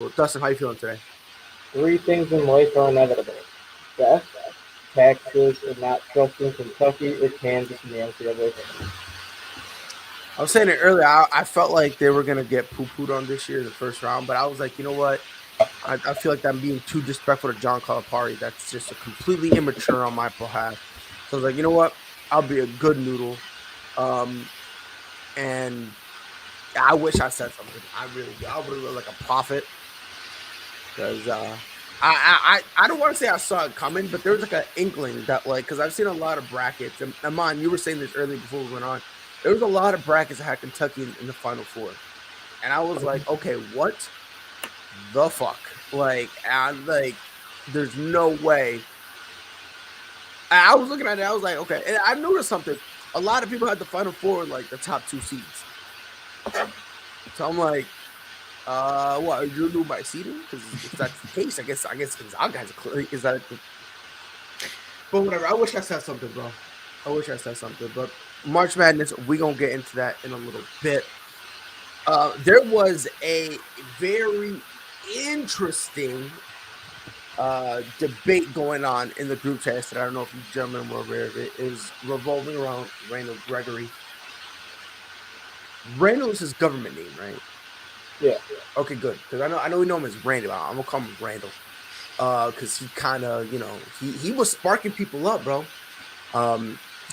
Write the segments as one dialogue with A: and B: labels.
A: Well, Dustin, how you feeling today?
B: Three things in life are inevitable: death, taxes, and not trusting Kentucky or Kansas in the NCAA tournament.
A: I was saying it earlier. I felt like they were gonna get poo-pooed on this year in the first round, but I was like, you know what? I feel like I'm being too disrespectful to John Calipari. That's just a completely immature on my behalf. So I was like, you know what? I'll be a good noodle. Um, and I wish I said something. I really do. I would have looked like a prophet because I don't want to say I saw it coming, but there was like an inkling that like because I've seen a lot of brackets. And Amon, you were saying this earlier before we went on. There was a lot of brackets that had Kentucky in the Final Four, and I was like, okay, what the fuck? Like, and like, there's no way. I was looking at it. I was like, okay, and I noticed something. A lot of people had the Final Four in, like the top two seeds. So I'm like, what are you doing by seeding? Because if that's the case, I guess Gonzaga has a clear. Is that? But whatever. I wish I said something, bro. I wish I said something. But March Madness, we gonna get into that in a little bit. There was a very interesting debate going on in the group chat that I don't know if you gentlemen were aware of it. Is revolving around Randall Gregory. Randall is his government name, right?
B: Yeah,
A: Okay, good. Because I know we know him as Randall. I'm gonna call him Randall. Because he kind of, he was sparking people up, bro.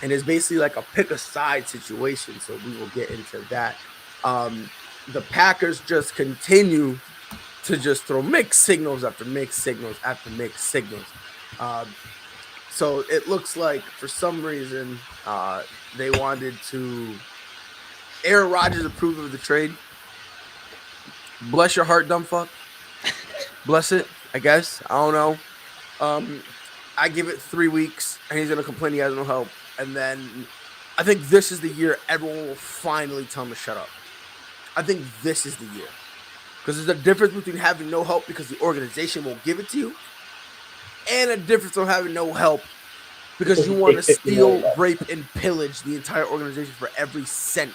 A: And it's basically like a pick a side situation. So we will get into that. The Packers just continue to just throw mixed signals after mixed signals after mixed signals. So it looks like for some reason they wanted to. Aaron Rodgers approved of the trade. Bless your heart, dumb fuck. Bless it. I guess I don't know. I give it 3 weeks, and he's gonna complain he has no help, and then I think this is the year everyone will finally tell him to shut up. I think this is the year because there's a difference between having no help because the organization won't give it to you, and a difference of having no help because
B: because
A: you
B: you
A: want
B: take
A: to
B: 50 million
A: steal,
B: bucks.
A: rape, and pillage the entire organization for every cent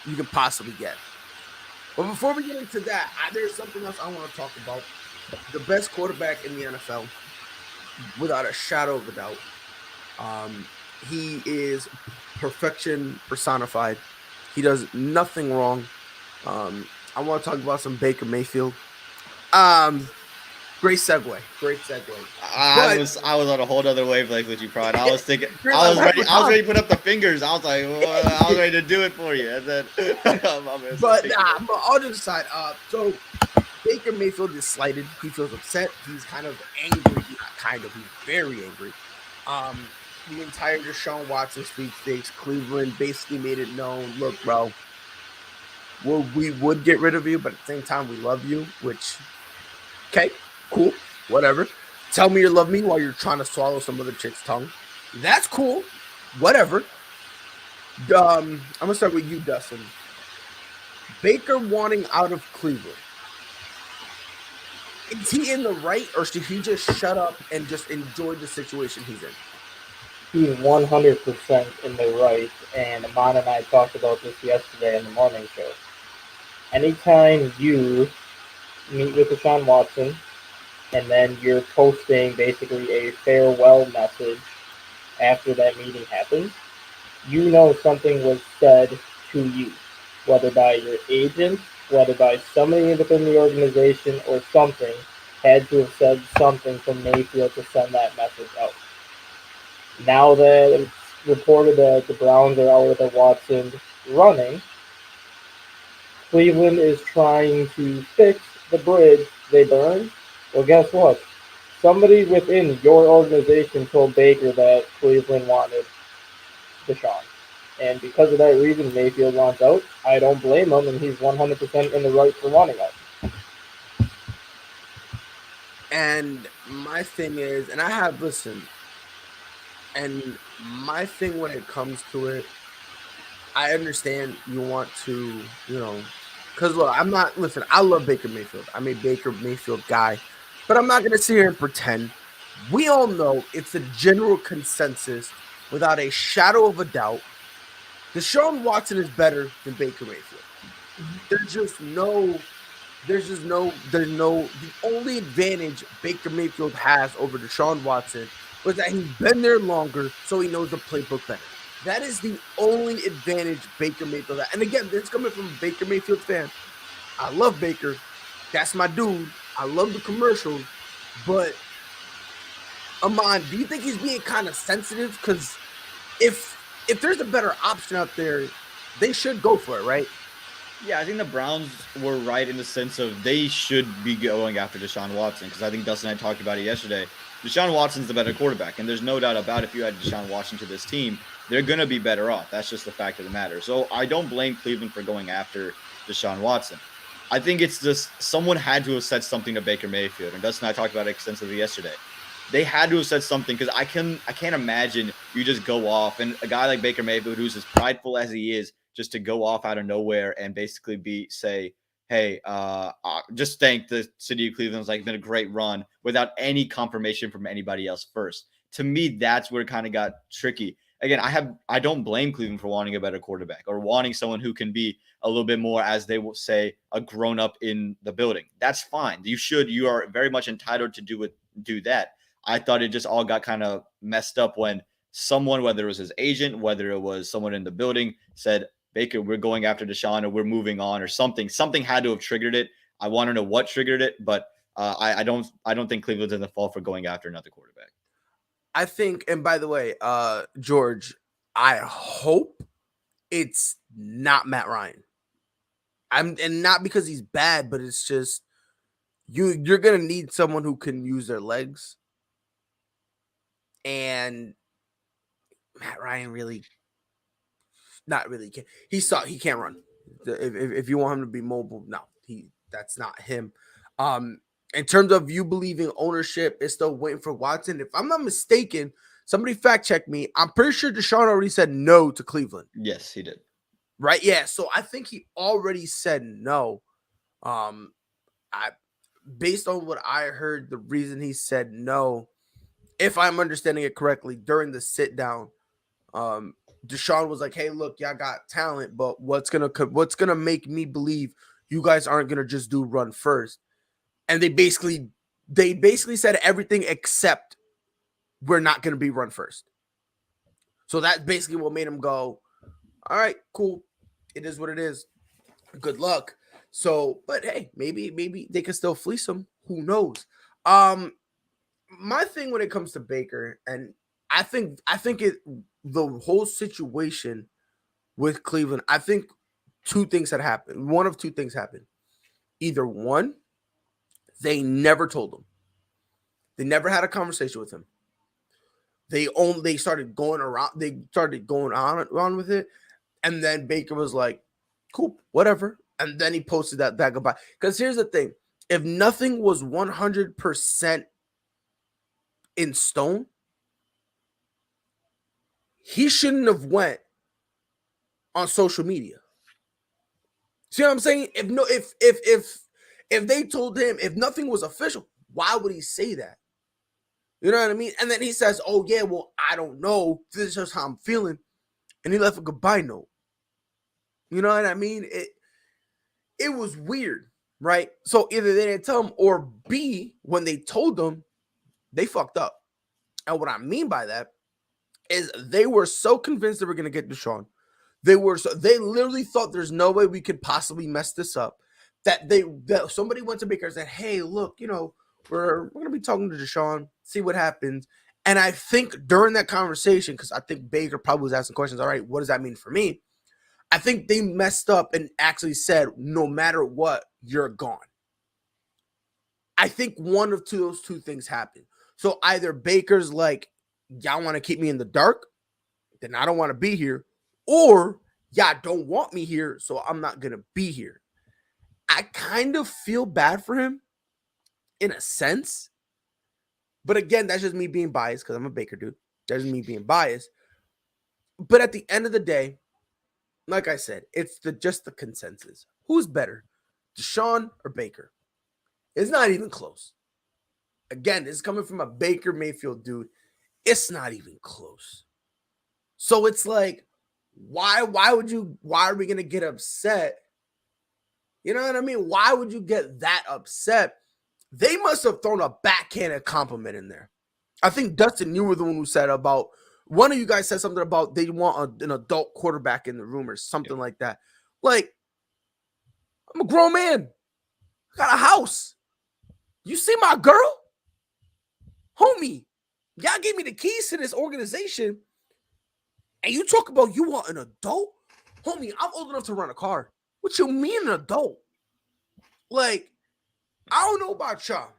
A: you can possibly get. But before we get into that, there's something else I want to talk about. The best quarterback in the NFL, without a shadow of a doubt. He is perfection personified. He does nothing wrong. I want to talk about some Baker Mayfield. Um, Great segue. Great segue.
C: I
A: But
C: was I was on a whole other wavelength with you, Prod. I was thinking
A: you're like, what happened with
C: I was
A: Tom?
C: ready to put up the fingers. I was like, well, I was ready to do it for you, and then I'm just
A: But
C: taking it.
A: but all jokes aside, so Baker Mayfield is slighted. He feels upset. He's kind of angry. Not kind of. He's very angry. Um, the entire Deshaun Watson sweepstakes, Cleveland basically made it known. Look, bro, we would get rid of you, but at the same time, we love you. Which, okay, cool, whatever. Tell me you love me while you're trying to swallow some other chick's tongue. That's cool, whatever. I'm gonna start with you, Dustin. Baker wanting out of Cleveland. Is he in the right, or should he just shut up and just enjoy the situation he's in?
B: He's 100% in the right, and Amon and I talked about this yesterday in the morning show. Anytime you meet with Deshaun Watson and then you're posting basically a farewell message after that meeting happens, you know something was said to you, whether by your agent, whether by somebody within the organization, or something had to have said something to Mayfield to send that message out. Now that it's reported that the Browns are out with a Watson running, Cleveland is trying to fix the bridge they burned. Well, guess what? Somebody within your organization told Baker that Cleveland wanted Deshaun. And because of that reason, Mayfield wants out. I don't blame him, and he's 100% in the right for wanting out.
A: And my thing is, and I have listened, and my thing when it comes to it, I understand you want to, because look, I'm not, listen, I love Baker Mayfield. I'm a Baker Mayfield guy, but I'm not going to sit here and pretend. We all know it's a general consensus without a shadow of a doubt. Deshaun Watson is better than Baker Mayfield. There's just no the only advantage Baker Mayfield has over Deshaun Watson was that he's been there longer, so he knows the playbook better. That is the only advantage Baker Mayfield has. And again, this is coming from a Baker Mayfield fan. I love Baker. That's my dude. I love the commercials. But Amon, do you think he's being kind of sensitive? Because if there's a better option out there, they should go for it, right?
C: Yeah, I think the Browns were right in the sense of they should be going after Deshaun Watson, because I think Dustin and I talked about it yesterday. Deshaun Watson's the better quarterback, and there's no doubt about it, if you add Deshaun Watson to this team, they're going to be better off. That's just the fact of the matter. So I don't blame Cleveland for going after Deshaun Watson. I think it's just someone had to have said something to Baker Mayfield, and Dustin and I talked about it extensively yesterday. They had to have said something, because I can't imagine you just go off, and a guy like Baker Mayfield, who's as prideful as he is, just to go off out of nowhere and basically say, hey, just thank the city of Cleveland. It's like been a great run without any confirmation from anybody else first. To me, that's where it kind of got tricky. Again, I don't blame Cleveland for wanting a better quarterback or wanting someone who can be a little bit more, as they will say, a grown up in the building. That's fine. You are very much entitled to do that. I thought it just all got kind of messed up when someone, whether it was his agent, whether it was someone in the building, said, Baker, we're going after Deshaun, or we're moving on, or something. Something had to have triggered it. I want to know what triggered it, but I don't think Cleveland's in the fall for going after another quarterback.
A: I think, and by the way, George, I hope it's not Matt Ryan. And not because he's bad, but it's just you're gonna need someone who can use their legs. And Matt Ryan really not really can. He can't run. If you want him to be mobile, no, that's not him. In terms of you believing ownership is still waiting for Watson, if I'm not mistaken, somebody fact check me. I'm pretty sure Deshaun already said no to Cleveland.
C: Yes, he did.
A: Right? Yeah. So I think he already said no. I based on what I heard, the reason he said no, if I'm understanding it correctly, during the sit down, Deshaun was like, "Hey, look, y'all got talent, but what's gonna make me believe you guys aren't gonna just do run first?" And they basically said everything except we're not gonna be run first. So that's basically what made him go, "All right, cool, it is what it is. Good luck." So, but hey, maybe they can still fleece him. Who knows? My thing when it comes to Baker, and I think the whole situation with Cleveland, I think two things had happened. One of two things happened. Either one, they never told him. They never had a conversation with him. They started going around. They started going on with it, and then Baker was like, "Cool, whatever." And then he posted that goodbye. Because here's the thing: if nothing was 100% in stone, he shouldn't have went on social media. See what I'm saying? If they told him, if nothing was official, why would he say that? You know what I mean? And then he says, "Oh yeah, well, I don't know. This is just how I'm feeling," and he left a goodbye note. You know what I mean? It was weird, right? So either they didn't tell him, or B, when they told him, they fucked up. And what I mean by that is they were so convinced they were going to get Deshaun. They literally thought there's no way we could possibly mess this up. That somebody went to Baker and said, "Hey, look, we're going to be talking to Deshaun, see what happens." And I think during that conversation, because I think Baker probably was asking questions, all right, what does that mean for me? I think they messed up and actually said, no matter what, you're gone. I think one of those two things happened. So either Baker's like, y'all want to keep me in the dark, then I don't want to be here. Or y'all don't want me here, so I'm not going to be here. I kind of feel bad for him in a sense. But again, that's just me being biased because I'm a Baker dude. That's me being biased. But at the end of the day, like I said, it's just the consensus. Who's better, Deshaun or Baker? It's not even close. Again, this is coming from a Baker Mayfield dude. It's not even close. So it's like, why are we going to get upset You know what I mean? Why would you get that upset? They must have thrown a backhanded compliment in there. I think Dustin, you were the one who said about one of you guys said something about they want an adult quarterback in the room or something like that. Like, I'm a grown man. I got a house. You see my girl? Homie, y'all gave me the keys to this organization. And you talk about you want an adult? Homie, I'm old enough to run a car. What you mean an adult? Like, I don't know about y'all.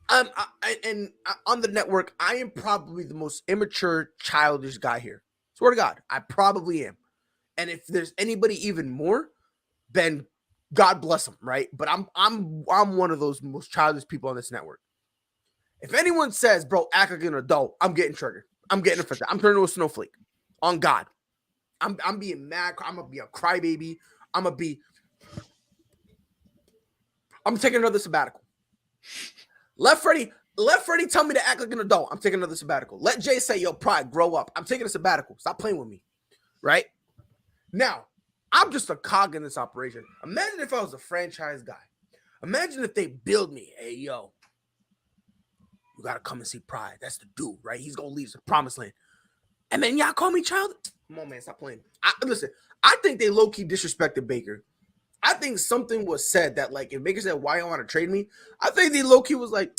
A: On the network, I am probably the most immature, childish guy here. Swear to God, I probably am. And if there's anybody even more, then God bless them, right? But I'm one of those most childish people on this network. If anyone says, bro, act like an adult, I'm getting triggered. I'm getting offended. I'm turning into a snowflake. On God. I'm being mad. I'm gonna be a crybaby. I'm taking another sabbatical. Let Freddie tell me to act like an adult. I'm taking another sabbatical. Let Jay say, yo, Pride, grow up. I'm taking a sabbatical. Stop playing with me. Right? Now, I'm just a cog in this operation. Imagine if I was a franchise guy. Imagine if they build me. Hey, yo, you got to come and see Pride. That's the dude, right? He's going to leave the promised land. And then y'all call me child? Come on, man. Stop playing. Listen, I think they low-key disrespected Baker. I think something was said that, like, if Baker said, why you want to trade me? I think they low-key was like,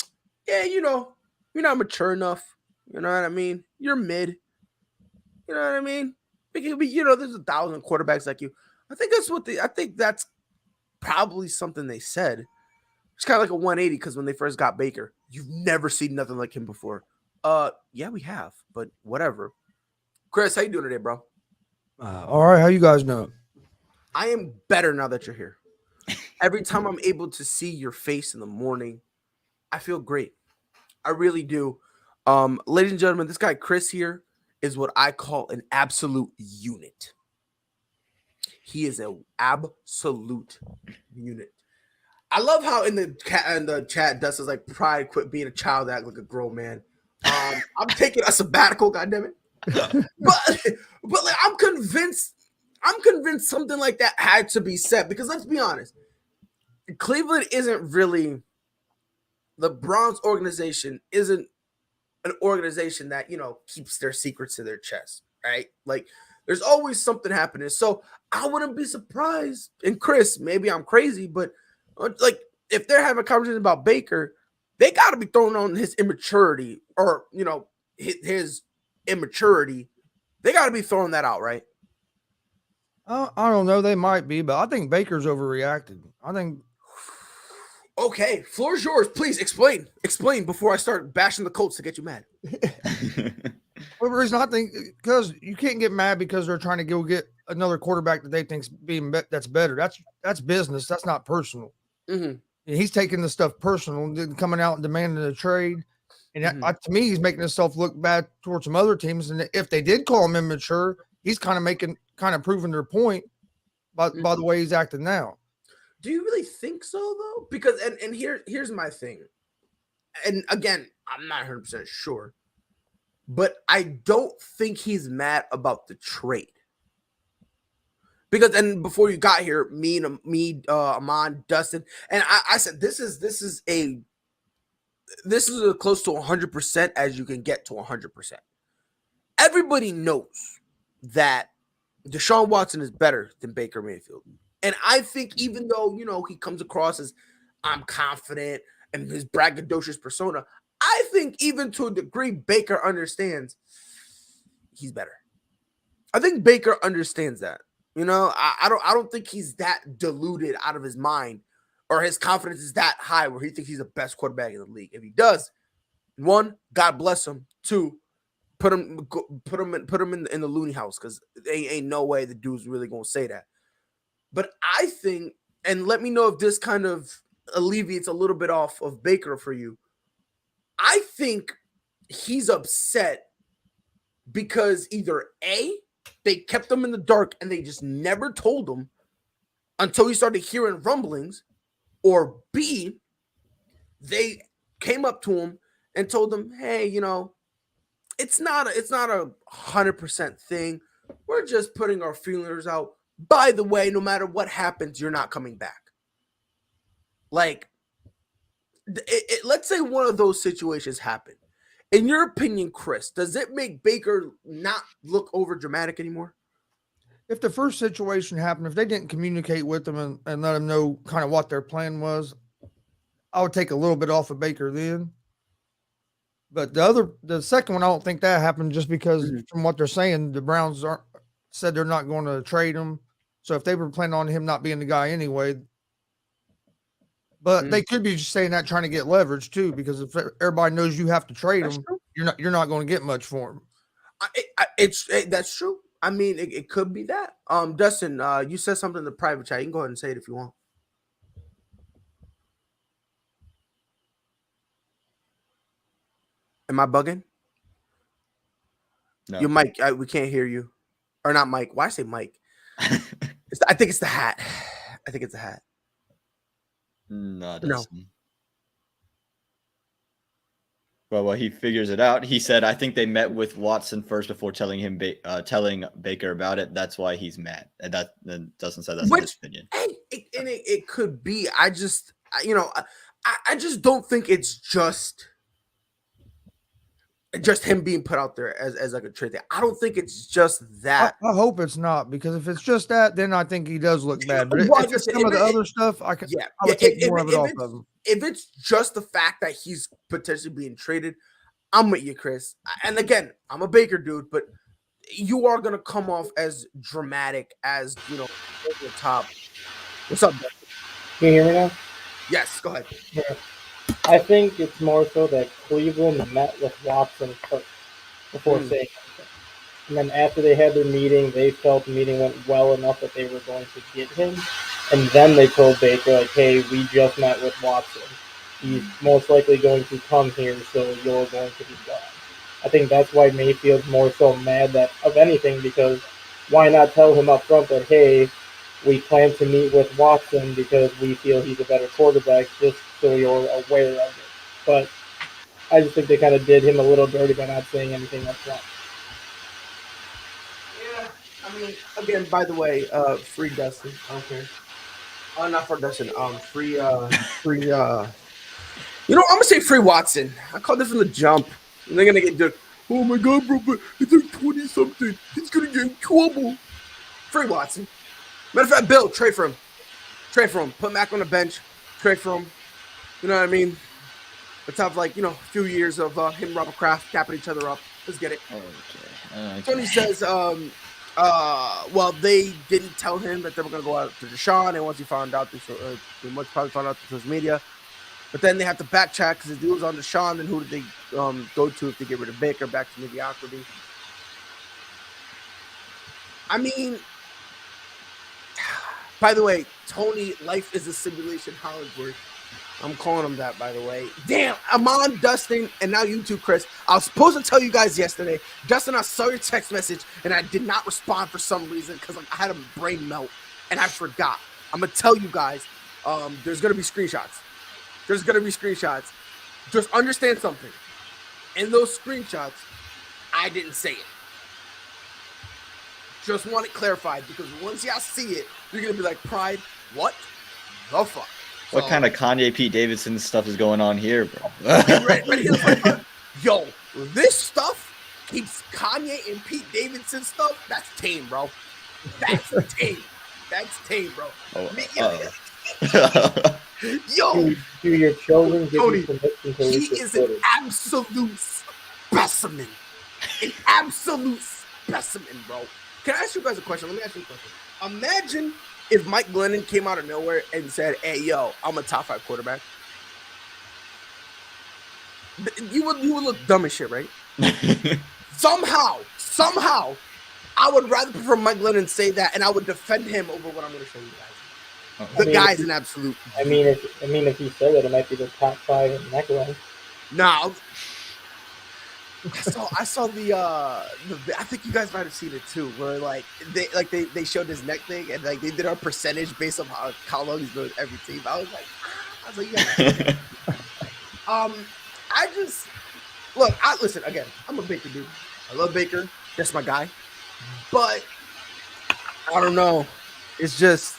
A: yeah, you know, you're not mature enough. You know what I mean? You're mid. You know what I mean? You know, there's 1,000 quarterbacks like you. I think that's probably something they said. It's kind of like a 180 because when they first got Baker, you've never seen nothing like him before. Yeah, we have, but whatever. Chris, how you doing today, bro?
D: All right, how you guys doing?
A: I am better now that you're here. Every time I'm able to see your face in the morning, I feel great. I really do. Ladies and gentlemen, this guy Chris here is what I call an absolute unit. He is an absolute unit. I love how in the chat, Dust is like, Pride, quit being a child, act like a grown man. I'm taking a sabbatical, goddammit. but like, I'm convinced something like that had to be said because let's be honest, Cleveland isn't really the Browns organization isn't an organization that, you know, keeps their secrets to their chest, right? Like, there's always something happening. So I wouldn't be surprised. And Chris, maybe I'm crazy, but like, if they're having a conversation about Baker, they got to be throwing on his immaturity or, you know, his immaturity. They got to be throwing that out, right?
D: I don't know. They might be, but I think Baker's overreacted. I think.
A: Okay, floor's yours. Please explain before I start bashing the Colts to get you mad.
D: Well, the reason I think because you can't get mad because they're trying to go get another quarterback that they think's that's better. That's business. That's not personal.
A: Mm-hmm.
D: And he's taking the stuff personal, coming out and demanding a trade. And to me, he's making himself look bad towards some other teams. And if they did call him immature, he's kind of proving their point by the way he's acting now.
A: Do you really think so, though? Because and here's my thing. And again, I'm not 100% sure, but I don't think he's mad about the trade. Because and before you got here, me, Amon, Dustin, and I said this is as close to 100% as you can get to 100%. Everybody knows that Deshaun Watson is better than Baker Mayfield. And I think even though, you know, he comes across as I'm confident and his braggadocious persona, I think even to a degree Baker understands he's better. I think Baker understands that. You know, I don't think he's that deluded out of his mind or his confidence is that high where he thinks he's the best quarterback in the league. If he does, one, God bless him. Two, put him in the loony house because ain't no way the dude's really gonna say that. But I think, and let me know if this kind of alleviates a little bit off of Baker for you. I think he's upset because either A, they kept him in the dark and they just never told him until he started hearing rumblings, or B, they came up to him and told him, hey, you know, it's not a 100% thing. We're just putting our feelers out. By the way, no matter what happens, you're not coming back. like, let's say one of those situations happen. In your opinion, Chris, does it make Baker not look over dramatic anymore?
D: If the first situation happened, if they didn't communicate with them and let them know kind of what their plan was, I would take a little bit off of Baker then. But the second one, I don't think that happened just because from what they're saying, the Browns said they're not going to trade him. So if they were planning on him not being the guy anyway, but they could be just saying that trying to get leverage too, because if everybody knows you have to trade him, you're not going to get much for him.
A: That's true. I mean, it could be that. Dustin, you said something in the private chat. You can go ahead and say it if you want. Am I bugging?
C: No.
A: Your mic, we can't hear you. Or not Mike. Why I say Mike? I think it's the hat. I think it's the hat.
C: No, Dustin. Well, he figures it out. He said, "I think they met with Watson first before telling him, telling Baker about it. That's why he's mad." And that Dustin said that's his opinion.
A: It could be. I just, I just don't think it's just him being put out there as like a trade thing. I don't think it's just that.
D: I hope it's not, because if it's just that, then I think he does look bad. But if it's some of the other stuff, I would take more of it off of him.
A: If it's just the fact that he's potentially being traded, I'm with you, Chris. And again, I'm a Baker dude, but you are gonna come off as dramatic as over the top. What's up, Dustin?
B: Can you hear me now?
A: Yes, go ahead.
B: Yeah. I think it's more so that Cleveland met with Watson first before saying anything. And then after they had their meeting, they felt the meeting went well enough that they were going to get him. And then they told Baker, like, hey, we just met with Watson. He's most likely going to come here, so you're going to be gone. I think that's why Mayfield's more so mad that of anything, because why not tell him up front that, hey, we plan to meet with Watson because we feel he's a better quarterback, just so you're aware of it. But I just think they kind of did him a little dirty by not saying anything up front.
A: Yeah, I mean, again, by the way, free Dustin. Okay. Not for Dustin. Free. I'm gonna say free Watson. I called this from the jump. And they're gonna get good. Oh my god, bro! But it's like 20 something. He's gonna get in trouble. Free Watson. Matter of fact, Bill, trade for him. Trade for him. Put Mac on the bench. Trade for him. You know what I mean? Let's have a few years of him, Robert Kraft, capping each other up. Let's get it. Okay. Tony says, well, they didn't tell him that they were going to go out to Deshaun, and once he found out, they most probably found out through social media. But then they have to backtrack because the deal was on Deshaun. Then who did they go to if they get rid of Baker? Back to mediocrity. I mean, by the way, Tony, life is a simulation, Hollywood. I'm calling him that, by the way. Damn, I'm on Dustin, and now you too, Chris. I was supposed to tell you guys yesterday. Dustin, I saw your text message, and I did not respond for some reason because I had a brain melt, and I forgot. I'm going to tell you guys, there's going to be screenshots. There's going to be screenshots. Just understand something. In those screenshots, I didn't say it. Just want it clarified, because once y'all see it, you're going to be like, Pride, what the fuck?
C: What kind of Kanye Pete Davidson stuff is going on here, bro?
A: Yo, this stuff keeps Kanye and Pete Davidson stuff. That's tame, bro. That's tame. That's tame, bro. Yo,
B: do your children give
A: Tony,
B: you permission to
A: he is an absolute specimen. An absolute specimen, bro. Can I ask you guys a question? Let me ask you a question. Imagine if Mike Glennon came out of nowhere and said, hey, yo, I'm a top 5 quarterback. You would look dumb as shit, right? Somehow, I would rather prefer Mike Glennon say that, and I would defend him over what I'm going to show you guys. The guy's an absolute.
B: I mean, if he said that, it might be the top 5 in neck line.
A: No. I saw the I think you guys might have seen it too, where they showed his neck thing, and they did a percentage based on how long he's been with every team. I was like, yeah. I just listen again. I'm a Baker dude. I love Baker. That's my guy. But I don't know. It's just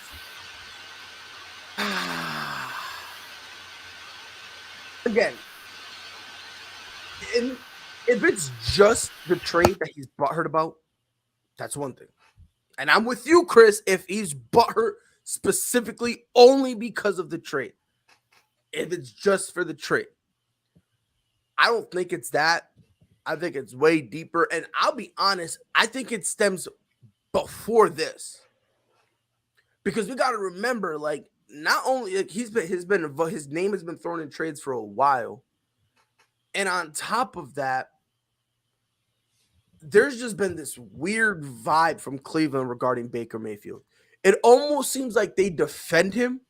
A: again, if it's just the trade that he's butthurt about, that's one thing. And I'm with you, Chris, if he's butthurt specifically only because of the trade. If it's just for the trade. I don't think it's that. I think it's way deeper. And I'll be honest, I think it stems before this. Because we got to remember, like, not only like his name has been thrown in trades for a while. And on top of that, there's just been this weird vibe from Cleveland regarding Baker Mayfield. It almost seems like they defend him,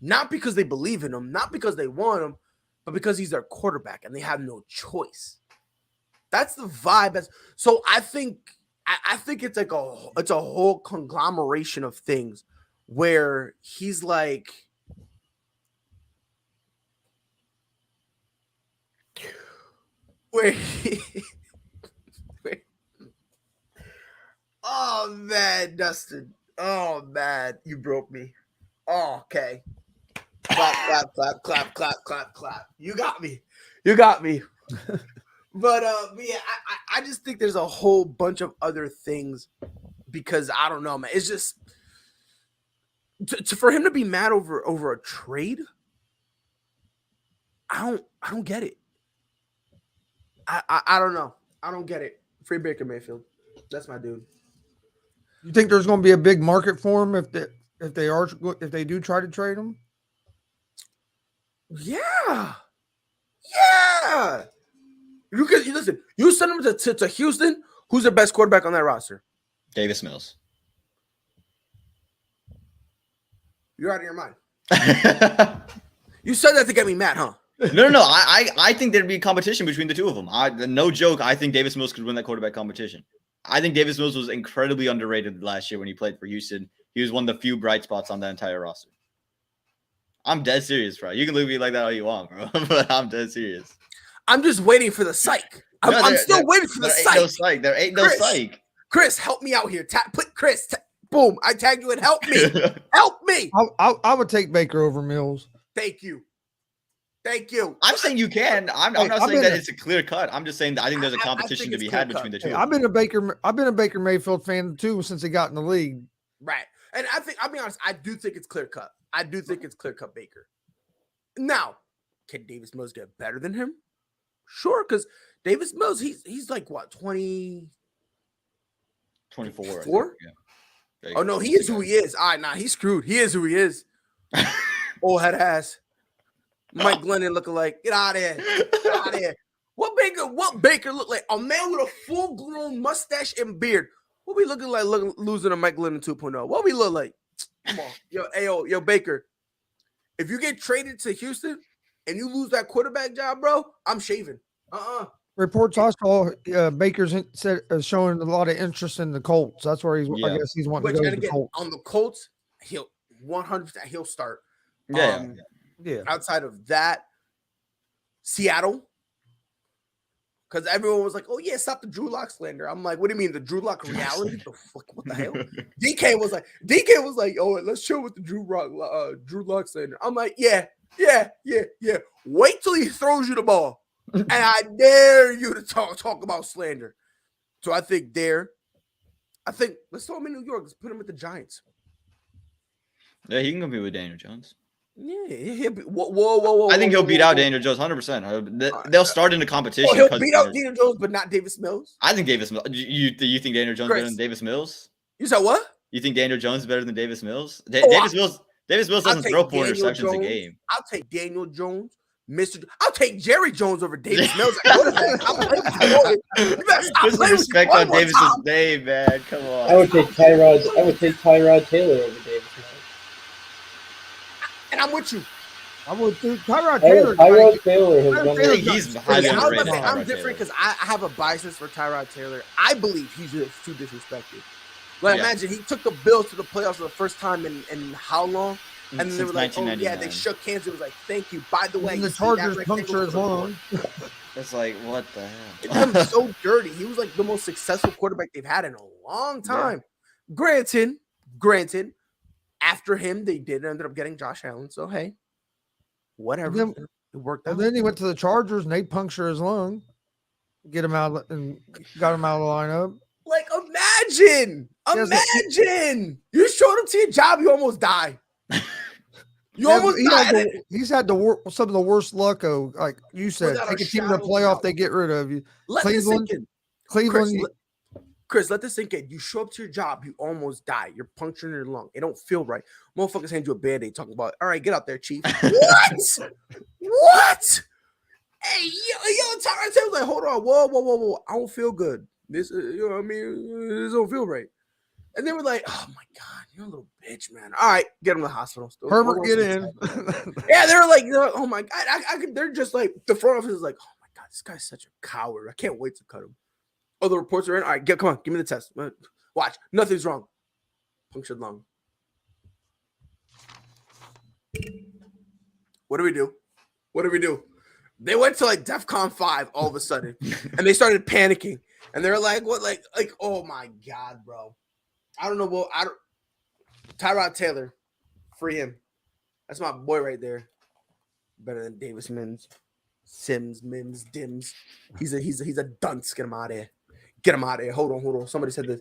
A: not because they believe in him, not because they want him, but because he's their quarterback and they have no choice. That's the vibe. So I think it's like it's a whole conglomeration of things where he's like, oh man, Dustin. Oh man, you broke me. Oh, okay. Clap, clap, clap, clap, clap, clap, clap. You got me. But yeah, I just think there's a whole bunch of other things because I don't know, man. It's just for him to be mad over a trade. I don't get it. I don't know. I don't get it. Free Baker Mayfield. That's my dude.
D: You think there's going to be a big market for him if they do try to trade him?
A: Yeah. Listen. You send him to Houston. Who's the best quarterback on that roster?
C: Davis Mills.
A: You're out of your mind. You said that to get me mad, huh?
C: No. I think there'd be a competition between the two of them. No joke. I think Davis Mills could win that quarterback competition. I think Davis Mills was incredibly underrated last year when he played for Houston. He was one of the few bright spots on that entire roster. I'm dead serious, bro. You can look at me like that all you want, bro, but I'm dead serious.
A: I'm just waiting for the psych. I'm still waiting for the psych.
C: There ain't no psych.
A: Chris, help me out here. Boom. I tagged you and help me. Help me.
D: I would take Baker over Mills.
A: Thank you.
C: I'm saying you can. I'm not saying that it's a clear cut. I'm just saying that I think there's a competition to be had between the two.
D: I've been a Baker Mayfield fan too since he got in the league.
A: Right. And I'll be honest, I do think it's clear cut. I do think it's clear cut Baker. Now, can Davis Mills get better than him? Sure, because Davis Mills, he's like what, 24? Yeah. Oh no, he is who he is. All right, he's screwed. He is who he is. Old head ass. Mike Glennon looking like, get out of here. Get out of here. What Baker look like? A man with a full-grown mustache and beard. What we looking like losing a Mike Glennon 2.0? What we look like? Come on. Yo, Baker. If you get traded to Houston and you lose that quarterback job, bro, I'm shaving.
D: Reports also Baker's showing a lot of interest in the Colts. That's where I guess he's wanting to go to the Colts.
A: On the Colts, he'll 100% he'll start.
D: Yeah.
A: Outside of that, Seattle, because everyone was like, "Oh yeah, stop the Drew Lock slander." I'm like, "What do you mean the Drew Lock reality? What the hell?" DK was like, "Oh, let's chill with the Drew Lock slander." I'm like, "Yeah. Wait till he throws you the ball, and I dare you to talk about slander." So I think let's throw him in New York. Let's put him with the Giants.
C: Yeah, he can compete with Daniel Jones.
A: Yeah, whoa!
C: I think he'll beat out Daniel Jones 100%. They'll start in a competition.
A: He'll beat out Daniel Jones, but not Davis Mills.
C: I think Davis Mills. You think Daniel Jones better than Davis Mills?
A: You said what?
C: You think Daniel Jones is better than Davis Mills? Davis Mills doesn't throw 4 interceptions a game.
A: I'll take Daniel Jones, I'll take Jerry Jones over Davis Mills. Put
C: some respect on Davis's name, man. Come on.
B: I would take Tyrod Taylor over Davis Mills.
A: And I'm with you.
D: I would think Tyrod Taylor.
B: Tyrod Taylor has done.
C: I think he's highly underrated.
A: I'm different because I have a bias for Tyrod Taylor. I believe he's just too disrespected. Like, imagine he took the Bills to the playoffs for the first time in how long? And then they were like, "Oh yeah," they shook hands. It was like, "Thank you." By the way,
D: the Chargers puncture his lung.
C: It's like, what the hell?
A: It made him so dirty. He was like the most successful quarterback they've had in a long time. Yeah. Granted, after him, they did ended up getting Josh Allen. So hey, whatever. It worked
D: And
A: out.
D: then he went to the Chargers and they puncture his lung, get him out and got him out of the lineup.
A: Like, imagine you showed up to your job, you almost die.
D: He's had some of the worst luck. Like you said,
A: Without a
D: take a team to the
A: shadow of a
D: playoff,
A: doubt.
D: they get rid of you.
A: Let this sink in.
D: Cleveland.
A: Chris, let this sink in. You show up to your job, you almost die. You're puncturing your lung. It don't feel right. Motherfuckers hand you a Band-Aid talking about, all right, get out there, Chief. What? What? Hey, yo, Tyrod Taylor's like, hold on, whoa. I don't feel good. This, you know what I mean? This don't feel right. And they were like, oh my God, you're a little bitch, man. All right, get him to the hospital.
D: Herbert, get in.
A: Yeah, they're like, oh my God. They're just like, the front office is like, oh my God, this guy's such a coward. I can't wait to cut him. Oh, the reports are in. All right, come on, give me the test. Watch, nothing's wrong. Punctured lung. What do we do? They went to like DEFCON 5 all of a sudden, and they started panicking. And they're like, what? Like, oh my God, bro. I don't know. Well, Tyrod Taylor, free him. That's my boy right there. Better than Davis Mims, Dims. He's a dunce. Get him out of here. Hold on. Somebody said this.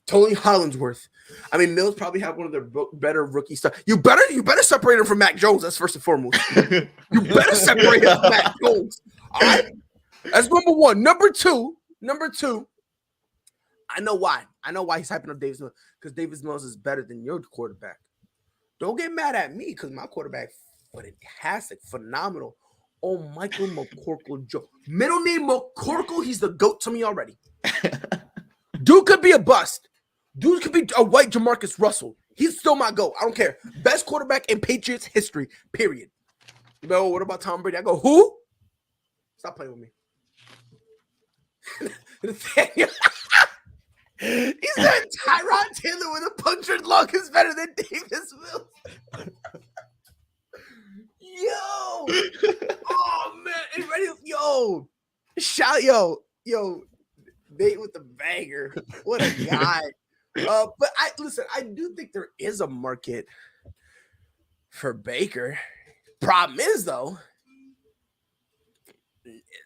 A: Tony Hollandsworth. I mean, Mills probably have one of their better rookie stuff. You better separate him from Mac Jones. That's first and foremost. You better separate him from Mac Jones. All right. That's number one. Number two. I know why. He's hyping up Davis Mills, because Davis Mills is better than your quarterback. Don't get mad at me, because my quarterback, fantastic, phenomenal. Oh, Michael McCorkle Joe. Middle name McCorkle. He's the GOAT to me already. Dude could be a bust. Dude could be a white Jamarcus Russell. He's still my GOAT. I don't care. Best quarterback in Patriots history, period. You know, what about Tom Brady? I go, who? Stop playing with me. He said Tyrod Taylor with a punctured lung is better than Davis Mills. Yo. Oh, man. Everybody, yo. Nate with the banger. What a guy. But I do think there is a market for Baker. Problem is, though,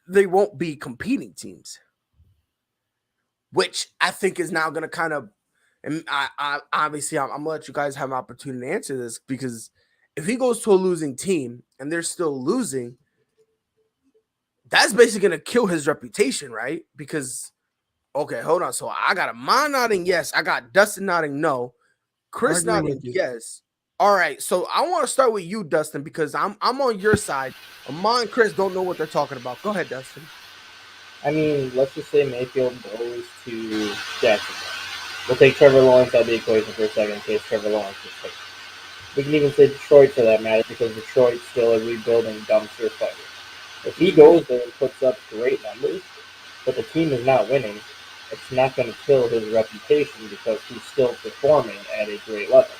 A: they won't be competing teams, which I think is now going to kind of, and I obviously I'm going to let you guys have an opportunity to answer this, because if he goes to a losing team and they're still losing, that's basically going to kill his reputation, right? Because, okay, hold on. So I got Amon nodding yes. I got Dustin nodding no. Chris nodding yes. All right. So I want to start with you, Dustin, because I'm on your side. Amon and Chris don't know what they're talking about. Go ahead, Dustin.
B: I mean, let's just say Mayfield goes to Jacksonville. We'll take Trevor Lawrence out of the equation for a second in case Trevor Lawrence is picked. We can even say Detroit for that matter, because Detroit's still a rebuilding dumpster fire. If he goes there and puts up great numbers, but the team is not winning, it's not going to kill his reputation, because he's still performing at a great level.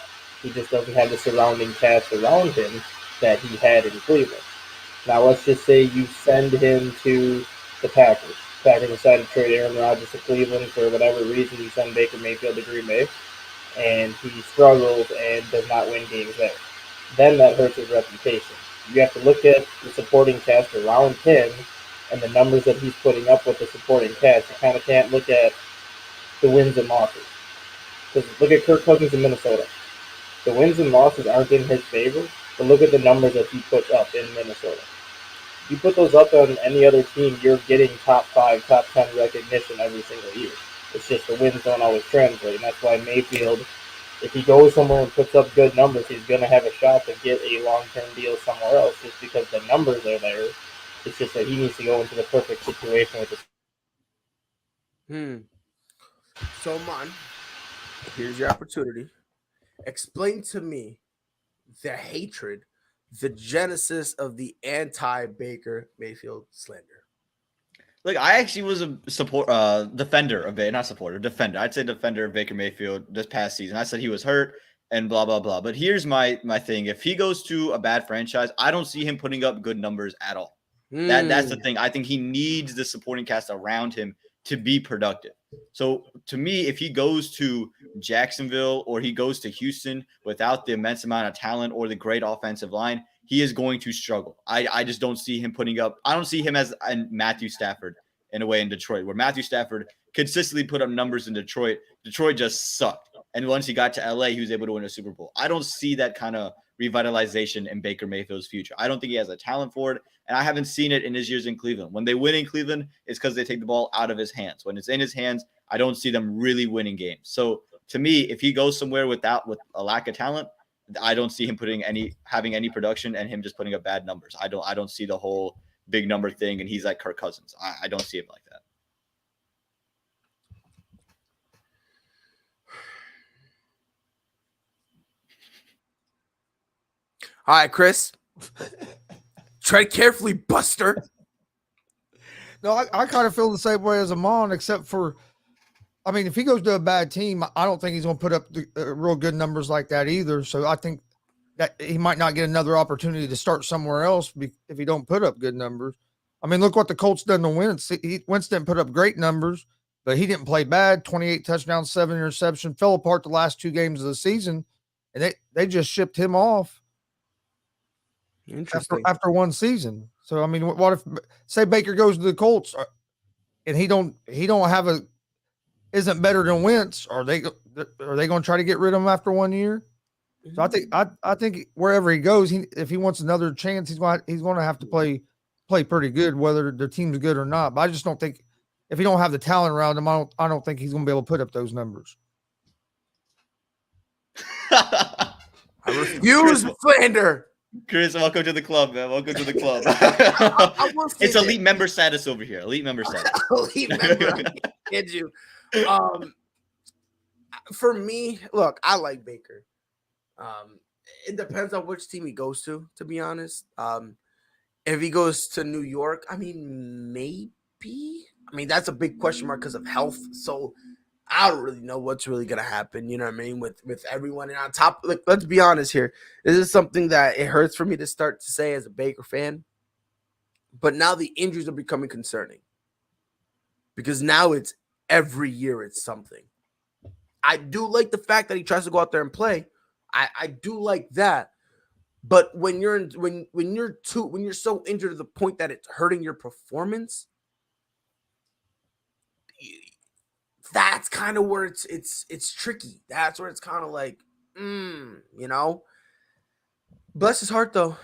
B: He just doesn't have the surrounding cast around him that he had in Cleveland. Now, let's just say you send him to the Packers. Packers decide to trade Aaron Rodgers to Cleveland for whatever reason. You send Baker Mayfield to Green Bay, and he struggles and does not win games there. Then that hurts his reputation. You have to look at the supporting cast around him and the numbers that he's putting up with the supporting cast. You kind of can't look at the wins and losses. Because look at Kirk Cousins in Minnesota. The wins and losses aren't in his favor, but look at the numbers that he puts up in Minnesota. You put those up on any other team, you're getting top 5, top 10 recognition every single year. It's just the wins don't always translate, and that's why Mayfield, if he goes somewhere and puts up good numbers, he's going to have a shot to get a long-term deal somewhere else, just because the numbers are there. It's just that he needs to go into the perfect situation with
A: this. So, man, here's your opportunity. Explain to me the hatred, the genesis of the anti-Baker Mayfield slander.
C: Look, I actually was a defender of defender. I'd say defender of Baker Mayfield this past season. I said he was hurt and blah, blah, blah. But here's my thing. If he goes to a bad franchise, I don't see him putting up good numbers at all. That's the thing. I think he needs the supporting cast around him to be productive. So to me, if he goes to Jacksonville or he goes to Houston without the immense amount of talent or the great offensive line, he is going to struggle. I just don't see him putting up. I don't see him as a Matthew Stafford in a way in Detroit, where Matthew Stafford consistently put up numbers in Detroit. Detroit just sucked. And once he got to LA, he was able to win a Super Bowl. I don't see that kind of revitalization in Baker Mayfield's future. I don't think he has a talent for it. And I haven't seen it in his years in Cleveland. When they win in Cleveland, it's because they take the ball out of his hands. When it's in his hands, I don't see them really winning games. So to me, if he goes somewhere with a lack of talent, I don't see him having any production and him just putting up bad numbers. I don't see the whole big number thing and he's like Kirk Cousins. I don't see him like that.
A: All right, Chris. Tread carefully, Buster.
D: No, I kind of feel the same way as Amon, except for, I mean, if he goes to a bad team, I don't think he's going to put up real good numbers like that either. So I think that he might not get another opportunity to start somewhere else if he don't put up good numbers. I mean, look what the Colts done to Wentz. Wentz didn't put up great numbers, but he didn't play bad. 28 touchdowns, 7 interceptions, fell apart the last 2 games of the season, and they just shipped him off after one season. So I mean, what if say Baker goes to the Colts and he don't have isn't better than Wentz? Are they going to try to get rid of him after 1 year? So I think wherever he goes, if he wants another chance, he's going to have to play pretty good, whether the team's good or not. But I just don't think if he don't have the talent around him, I don't think he's going to be able to put up those numbers.
A: I refuse slander.
C: Chris, welcome to the club, man. Welcome to the club. It's elite member status over here. Elite member status.
A: Elite member. I kid you. For me, look, I like Baker. It depends on which team he goes to be honest. If he goes to New York, I mean, maybe. I mean, that's a big question mark because of health. So I don't really know what's really gonna happen. You know what I mean? With everyone, and on top, like, let's be honest here. This is something that it hurts for me to start to say as a Baker fan. But now the injuries are becoming concerning because now it's every year it's something. I do like the fact that he tries to go out there and play. I do like that. But when you're so injured to the point that it's hurting your performance, that's kind of where it's tricky. That's where it's kind of like, you know. Bless his heart, though.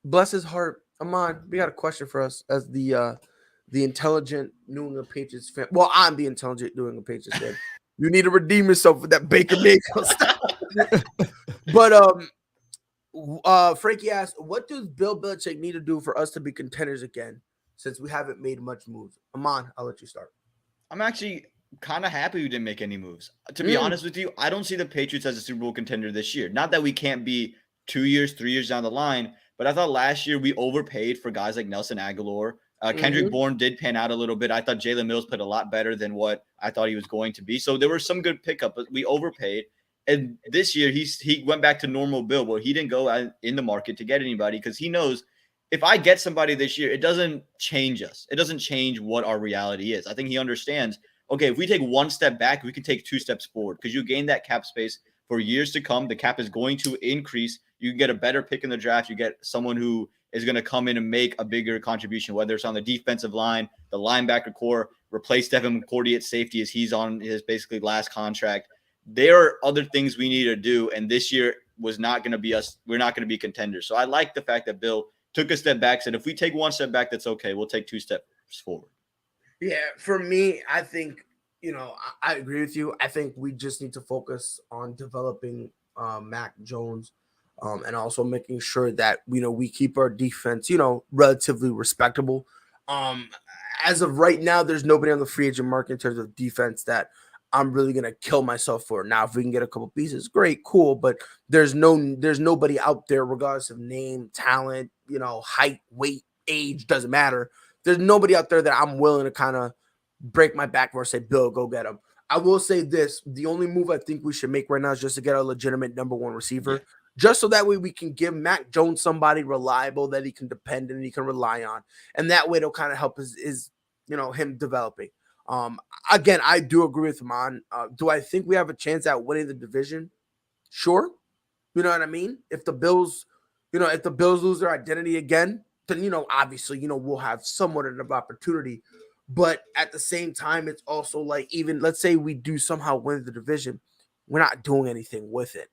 A: Bless his heart. Amon, we got a question for us as the intelligent New England Patriots fan. Well, I'm the intelligent New England Patriots fan. You need to redeem yourself with that Baker Mayfield stuff. But Frankie asked, what does Bill Belichick need to do for us to be contenders again, since we haven't made much moves? Amon, I'll let you start.
C: I'm actually kind of happy we didn't make any moves. To be honest with you, I don't see the Patriots as a Super Bowl contender this year. Not that we can't be 2 years, 3 years down the line, but I thought last year we overpaid for guys like Nelson Aguilar. Kendrick Bourne did pan out a little bit. I thought Jalen Mills played a lot better than what I thought he was going to be. So there were some good pickups, but we overpaid. And this year he went back to normal Bill, where he didn't go out in the market to get anybody because he knows if I get somebody this year, it doesn't change us. It doesn't change what our reality is. I think he understands, okay, if we take one step back, we can take 2 steps forward because you gain that cap space for years to come. The cap is going to increase. You get a better pick in the draft. You get someone who is going to come in and make a bigger contribution, whether it's on the defensive line, the linebacker core, replace Devin McCourty at safety as he's on his basically last contract. There are other things we need to do, and this year was not going to be us. We're not going to be contenders. So I like the fact that Bill took a step back, said if we take 1 step back, that's okay. We'll take 2 steps forward.
A: Yeah, for me, I think, I agree with you. I think we just need to focus on developing Mac Jones and also making sure that, we keep our defense, relatively respectable. As of right now, there's nobody on the free agent market in terms of defense that I'm really going to kill myself for. Now, if we can get a couple pieces, great, cool. But there's nobody out there, regardless of name, talent, height, weight, age, doesn't matter. There's nobody out there that I'm willing to kind of break my back for and say, Bill, go get him. I will say this. The only move I think we should make right now is just to get a legitimate number 1 receiver. Yeah. Just so that way we can give Mac Jones somebody reliable that he can depend and he can rely on. And that way it'll kind of help him developing. Again, I do agree with him on. Do I think we have a chance at winning the division? Sure. You know what I mean? If the Bills if the Bills lose their identity again, then, obviously, we'll have somewhat of opportunity. But at the same time, it's also like, even let's say we do somehow win the division, we're not doing anything with it.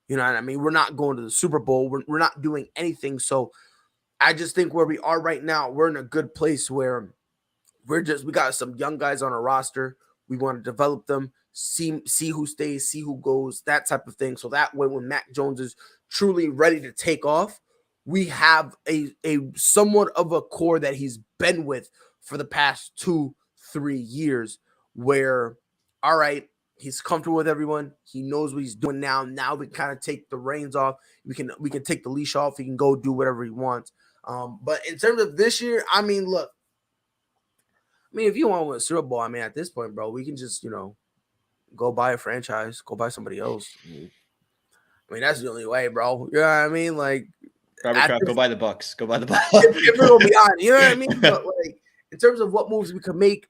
A: You know what I mean? We're not going to the Super Bowl. We're not doing anything. So I just think where we are right now, we're in a good place where we got some young guys on our roster. We want to develop them, see who stays, see who goes, that type of thing. So that way, when Mac Jones is truly ready to take off, we have a somewhat of a core that he's been with for the past 2-3 years, where, all right, he's comfortable with everyone. He knows what he's doing now. Now we kind of take the reins off. We can take the leash off. He can go do whatever he wants. But in terms of this year, I mean, look, if you want to win a Super Bowl, at this point, bro, we can just, go buy a franchise, go buy somebody else. That's the only way, bro. You know what I mean? Like,
C: Robert Kraft, go buy the Bucks. Go buy the Bucks.
A: If we're gonna be honest, you know what I mean? But like, in terms of what moves we can make,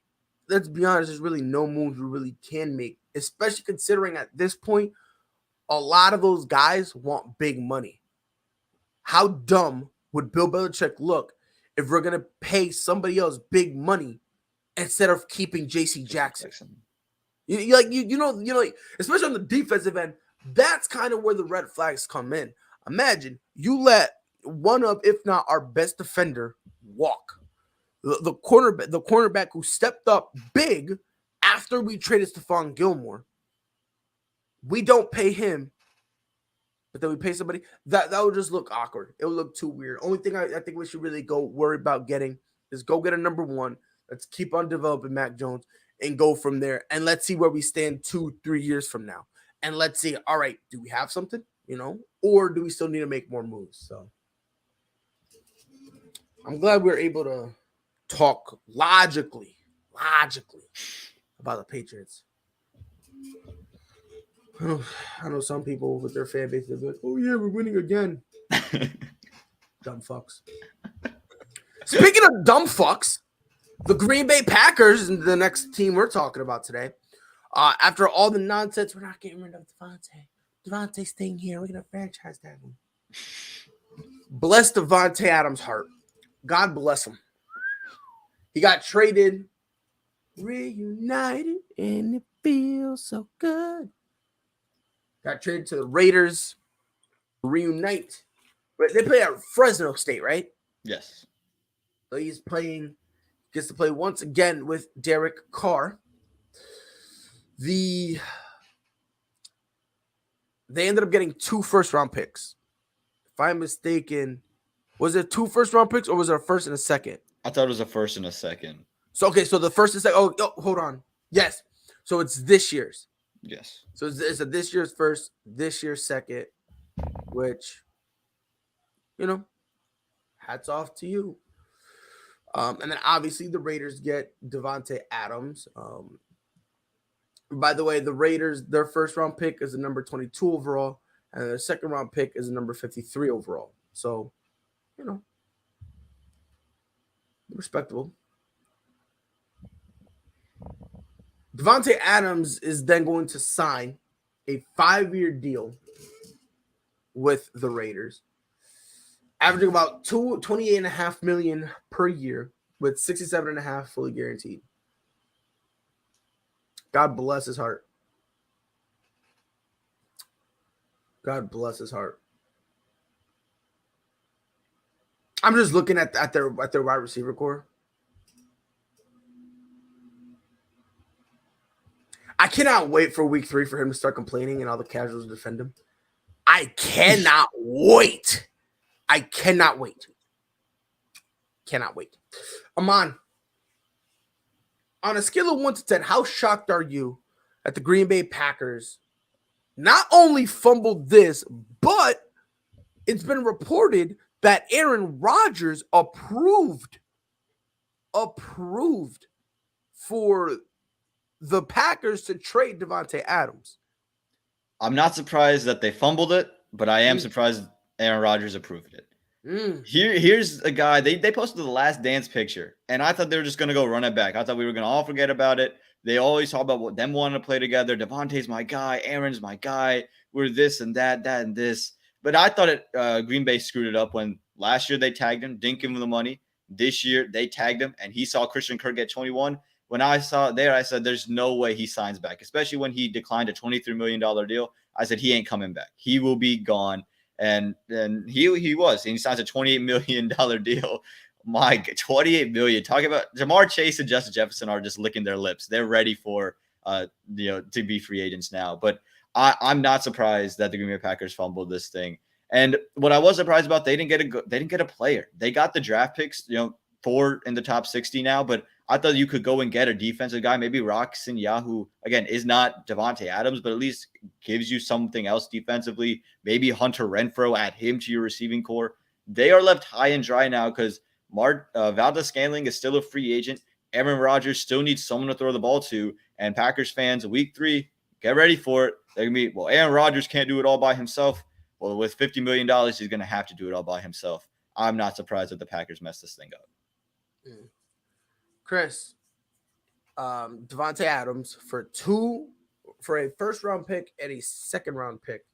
A: let's be honest, there's really no moves we really can make, especially considering at this point, a lot of those guys want big money. How dumb would Bill Belichick look if we're gonna pay somebody else big money instead of keeping J.C. Jackson? Especially on the defensive end, that's kind of where the red flags come in. Imagine you let one of, if not our best defender, walk. The cornerback who stepped up big after we traded Stephon Gilmore. We don't pay him, but then we pay somebody. That would just look awkward. It would look too weird. Only thing I think we should really go worry about getting is go get a number one. Let's keep on developing Mac Jones and go from there. And let's see where we stand 2-3 years from now. And let's see, all right, do we have something, or do we still need to make more moves? So I'm glad we're able to talk logically about the Patriots. I know some people with their fan base, they're like, oh yeah, we're winning again. Dumb fucks. Speaking of dumb fucks, the Green Bay Packers is the next team we're talking about today. After all the nonsense, we're not getting rid of Devonte. Devontae's staying here. We're going to franchise tag him. Bless Devonte Adams' heart. God bless him. He got traded, reunited, and it feels so good. Got traded to the Raiders, reunite. They play at Fresno State, right?
C: Yes.
A: So gets to play once again with Derek Carr. They ended up getting 2 first-round picks. If I'm mistaken, was it 2 first-round picks or was it a first and a second?
C: I thought it was a first and a second.
A: So the first and second. Oh, hold on. Yes. So it's this year's.
C: Yes.
A: So it's a this year's first, this year's second, which, hats off to you. And then obviously the Raiders get Devonte Adams. By the way, the Raiders, their first round pick is a number 22 overall, and their second round pick is a number 53 overall. So, respectable. Devonte Adams is then going to sign a 5-year deal with the Raiders, averaging about $28.5 million per year with $67.5 million fully guaranteed. God bless his heart. God bless his heart. I'm just looking at their wide receiver core. I cannot wait for week 3 for him to start complaining and all the casuals defend him. I cannot wait. I cannot wait. Cannot wait. Aman, on a scale of 1 to 10, how shocked are you that the Green Bay Packers not only fumbled this, but it's been reported that Aaron Rodgers approved for the Packers to trade Devonte Adams?
C: I'm not surprised that they fumbled it, but I am surprised Aaron Rodgers approved it. Here's a guy, they posted the Last Dance picture, and I thought they were just going to go run it back. I thought we were going to all forget about it. They always talk about them wanting to play together. Devontae's my guy. Aaron's my guy. We're this and that and this. But I thought Green Bay screwed it up when last year they tagged him, didn't give him the money. This year they tagged him, and he saw Christian Kirk get 21. When I saw it there, I said, there's no way he signs back, especially when he declined a $23 million deal. I said, he ain't coming back. He will be gone. And he was. And he signs a $28 million deal. My God, $28 million. Talking about Jamar Chase and Justin Jefferson are just licking their lips. They're ready for to be free agents now. But I'm not surprised that the Green Bay Packers fumbled this thing. And what I was surprised about, they didn't get a player. They got the draft picks, 4 in the top 60 now, but I thought you could go and get a defensive guy, maybe Roxon Yahoo, again, is not Devonte Adams, but at least gives you something else defensively. Maybe Hunter Renfrow, add him to your receiving core. They are left high and dry now because Valdez-Scantling is still a free agent. Aaron Rodgers still needs someone to throw the ball to. And Packers fans, week 3, get ready for it. They're going to be, well, Aaron Rodgers can't do it all by himself. Well, with $50 million, he's going to have to do it all by himself. I'm not surprised that the Packers messed this thing up.
A: Chris, Devonte Adams for a first-round pick and a second-round pick.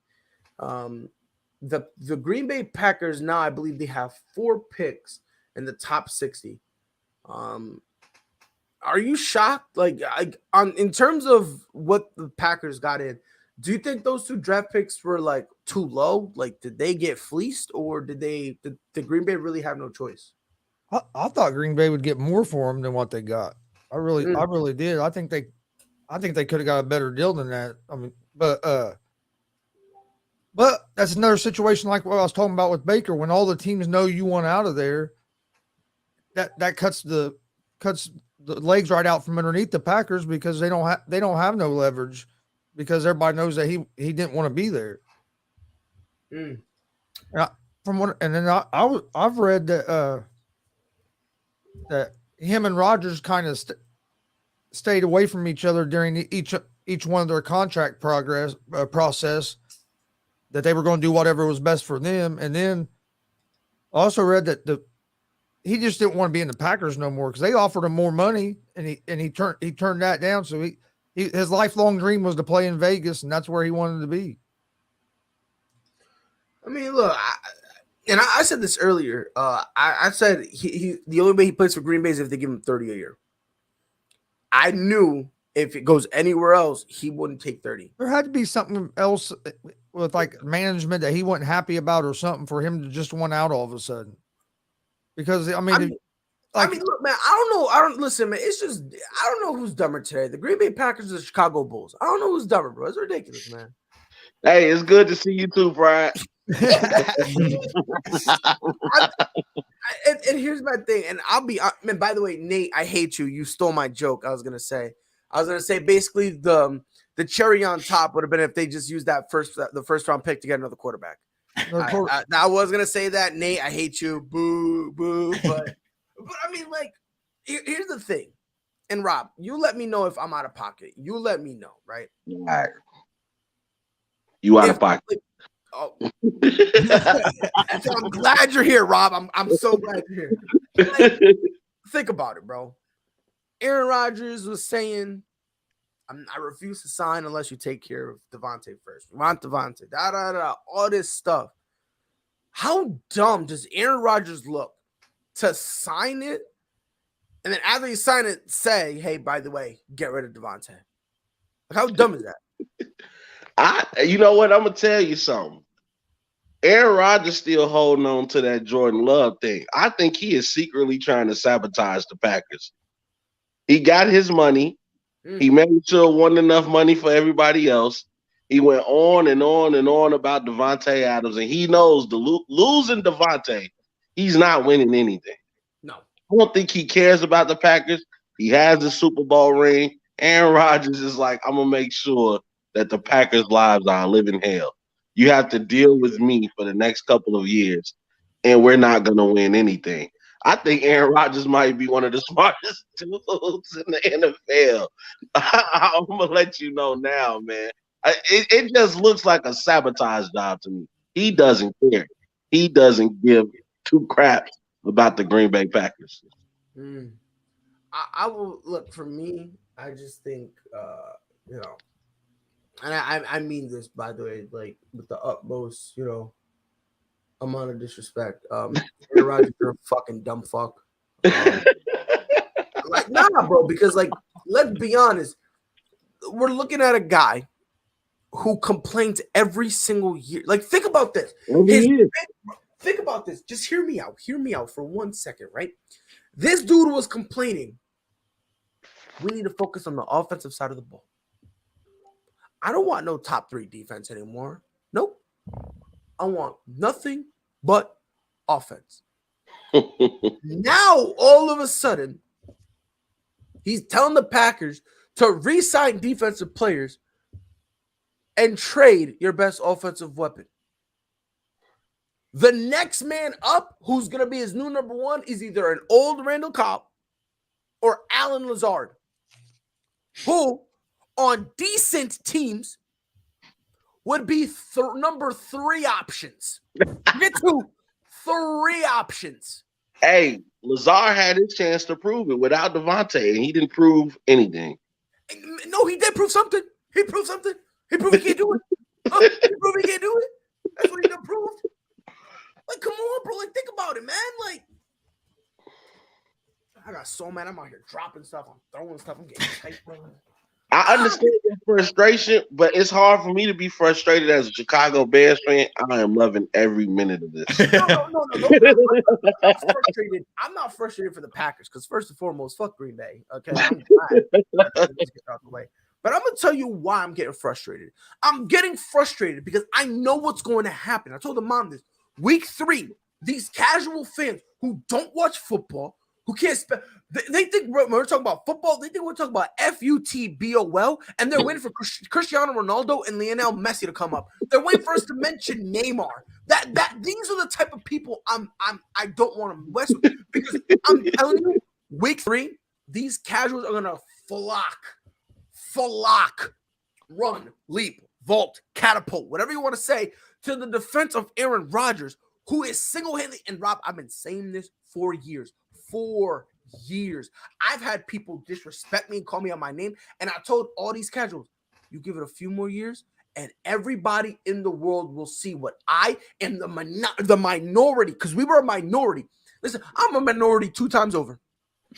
A: The Green Bay Packers now, I believe they have 4 picks in the top 60. Are you shocked? In terms of what the Packers got in, do you think those 2 draft picks were like too low? Like, did they get fleeced, or did the Green Bay really have no choice?
D: I thought Green Bay would get more for him than what they got. I really did. I think they could have got a better deal than that. I mean, but that's another situation like what I was talking about with Baker. When all the teams know you want out of there, that cuts the legs right out from underneath the Packers because they don't have no leverage because everybody knows that he didn't want to be there. I've read that that him and Rodgers kind of stayed away from each other during each one of their contract process, that they were going to do whatever was best for them. And then I also read that he just didn't want to be in the Packers no more because they offered him more money and he turned that down. So his lifelong dream was to play in Vegas, and that's where he wanted to be.
A: I mean, look, I said this earlier. I said he the only way he plays for Green Bay is if they give him $30 a year. I knew if it goes anywhere else, he wouldn't take 30.
D: There had to be something else with like management that he wasn't happy about or something for him to just want out all of a sudden. Because I mean,
A: look, man, I don't listen, man. It's just I don't know who's dumber today. The Green Bay Packers or the Chicago Bulls. I don't know who's dumber, bro. It's ridiculous, man.
E: Hey, it's good to see you too, Brian.
A: And here's my thing, and I'll be man, by the way, Nate, I hate you. You stole my joke. I was gonna say basically the cherry on top would have been if they just used the first round pick to get another quarterback. I was gonna say that, Nate. I hate you. Boo, boo. But I mean, like, here's the thing. And Rob, you let me know if I'm out of pocket. You let me know, right?
E: All right. You out of pocket.
A: So I'm glad you're here, Rob. I'm so glad you're here. Like, think about it, bro. Aaron Rodgers was saying, I refuse to sign unless you take care of Devonte first. We want Devonte, all this stuff. How dumb does Aaron Rodgers look to sign it, and then after you sign it, say, hey, by the way, get rid of Devonte? Like, how dumb is that?
E: You know what? I'm gonna tell you something. Aaron Rodgers still holding on to that Jordan Love thing. I think he is secretly trying to sabotage the Packers. He got his money. He made sure it wasn't enough money for everybody else. He went on and on and on about Devonte Adams, and he knows losing Devonte, he's not winning anything.
A: No.
E: I don't think he cares about the Packers. He has the Super Bowl ring. Aaron Rodgers is like, I'm going to make sure that the Packers' lives are a living hell. You have to deal with me for the next couple of years, and we're not going to win anything. I think Aaron Rodgers might be one of the smartest dudes in the NFL. I'm going to let you know now, man. It just looks like a sabotage job to me. He doesn't care. He doesn't give 2 craps about the Green Bay Packers.
A: I will look, for me, I just think, and I mean this, by the way, like, with the utmost, amount of disrespect. Aaron Rodgers, you're a fucking dumb fuck. Like, nah, bro, because like, let's be honest, we're looking at a guy who complains every single year. Like, think about this. Think about this. Just hear me out. Hear me out for 1 second, right? This dude was complaining. We need to focus on the offensive side of the ball. I don't want no top 3 defense anymore. Nope. I want nothing but offense. Now, all of a sudden, he's telling the Packers to re-sign defensive players and trade your best offensive weapon. The next man up, who's going to be his new number 1, is either an old Randall Cobb or Alan Lazard, who on decent teams would be number 3 options. Get to 3 options.
E: Hey, Lazard had his chance to prove it without Devonte, and he didn't prove anything.
A: No, he did prove something. He proved something. He proved he can't do it. He proved he can't do it. That's what he done proved. Like, come on, bro. Like, think about it, man. Like, I got so mad. I'm out here dropping stuff. I'm throwing stuff. I'm getting tight, bro.
E: I understand your frustration, but it's hard for me to be frustrated as a Chicago Bears fan. I am loving every minute of this.
A: No. I'm not frustrated for the Packers because first and foremost, fuck Green Bay. Okay, I'm glad. Let's get out the way. But I'm gonna tell you why I'm getting frustrated. I'm getting frustrated because I know what's going to happen. I told the mom this. Week 3, these casual fans who don't watch football, who can't they think when we're talking about football, they think we're talking about FUTBOL, and they're waiting for Cristiano Ronaldo and Lionel Messi to come up. They're waiting for us to mention Neymar. That these are the type of people I don't want to mess with, because I'm telling you, week 3, these casuals are gonna flock, run, leap, vault, catapult, whatever you want to say, to the defense of Aaron Rodgers, who is single-handedly, and Rob, I've been saying this for years. 4 years. I've had people disrespect me and call me on my name, and I told all these casuals, you give it a few more years, and everybody in the world will see what I am the minority, because we were a minority. Listen, I'm a minority 2 times over.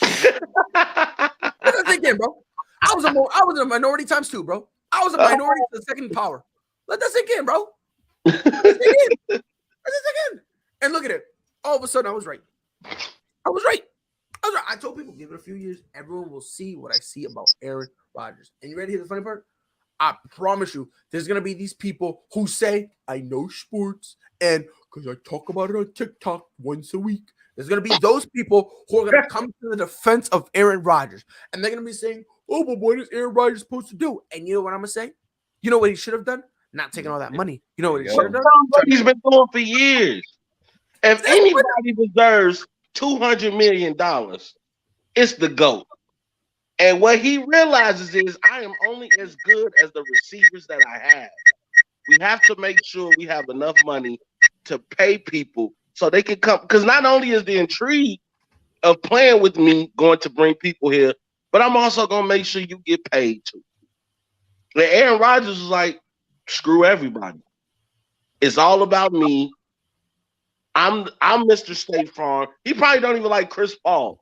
A: Let that sink in, bro. I was a minority times 2, bro. I was a minority to the second power. Let that sink in, bro. Let that sink in. And look at it. All of a sudden, I was right. I told people, give it a few years. Everyone will see what I see about Aaron Rodgers. And you ready to hear the funny part? I promise you, there's going to be these people who say, I know sports, and because I talk about it on TikTok once a week. There's going to be those people who are going to come to the defense of Aaron Rodgers. And they're going to be saying, oh, but what is Aaron Rodgers supposed to do? And you know what I'm going to say? You know what he should have done? Not taking all that money. You know what he should have done?
E: He's been doing for years. If anybody deserves $200 million, it's the GOAT. And what he realizes is, I am only as good as the receivers that I have. We have to make sure we have enough money to pay people so they can come. Because not only is the intrigue of playing with me going to bring people here, but I'm also going to make sure you get paid too. And Aaron Rodgers was like, screw everybody. It's all about me. I'm Mr. State Farm. He probably don't even like Chris Paul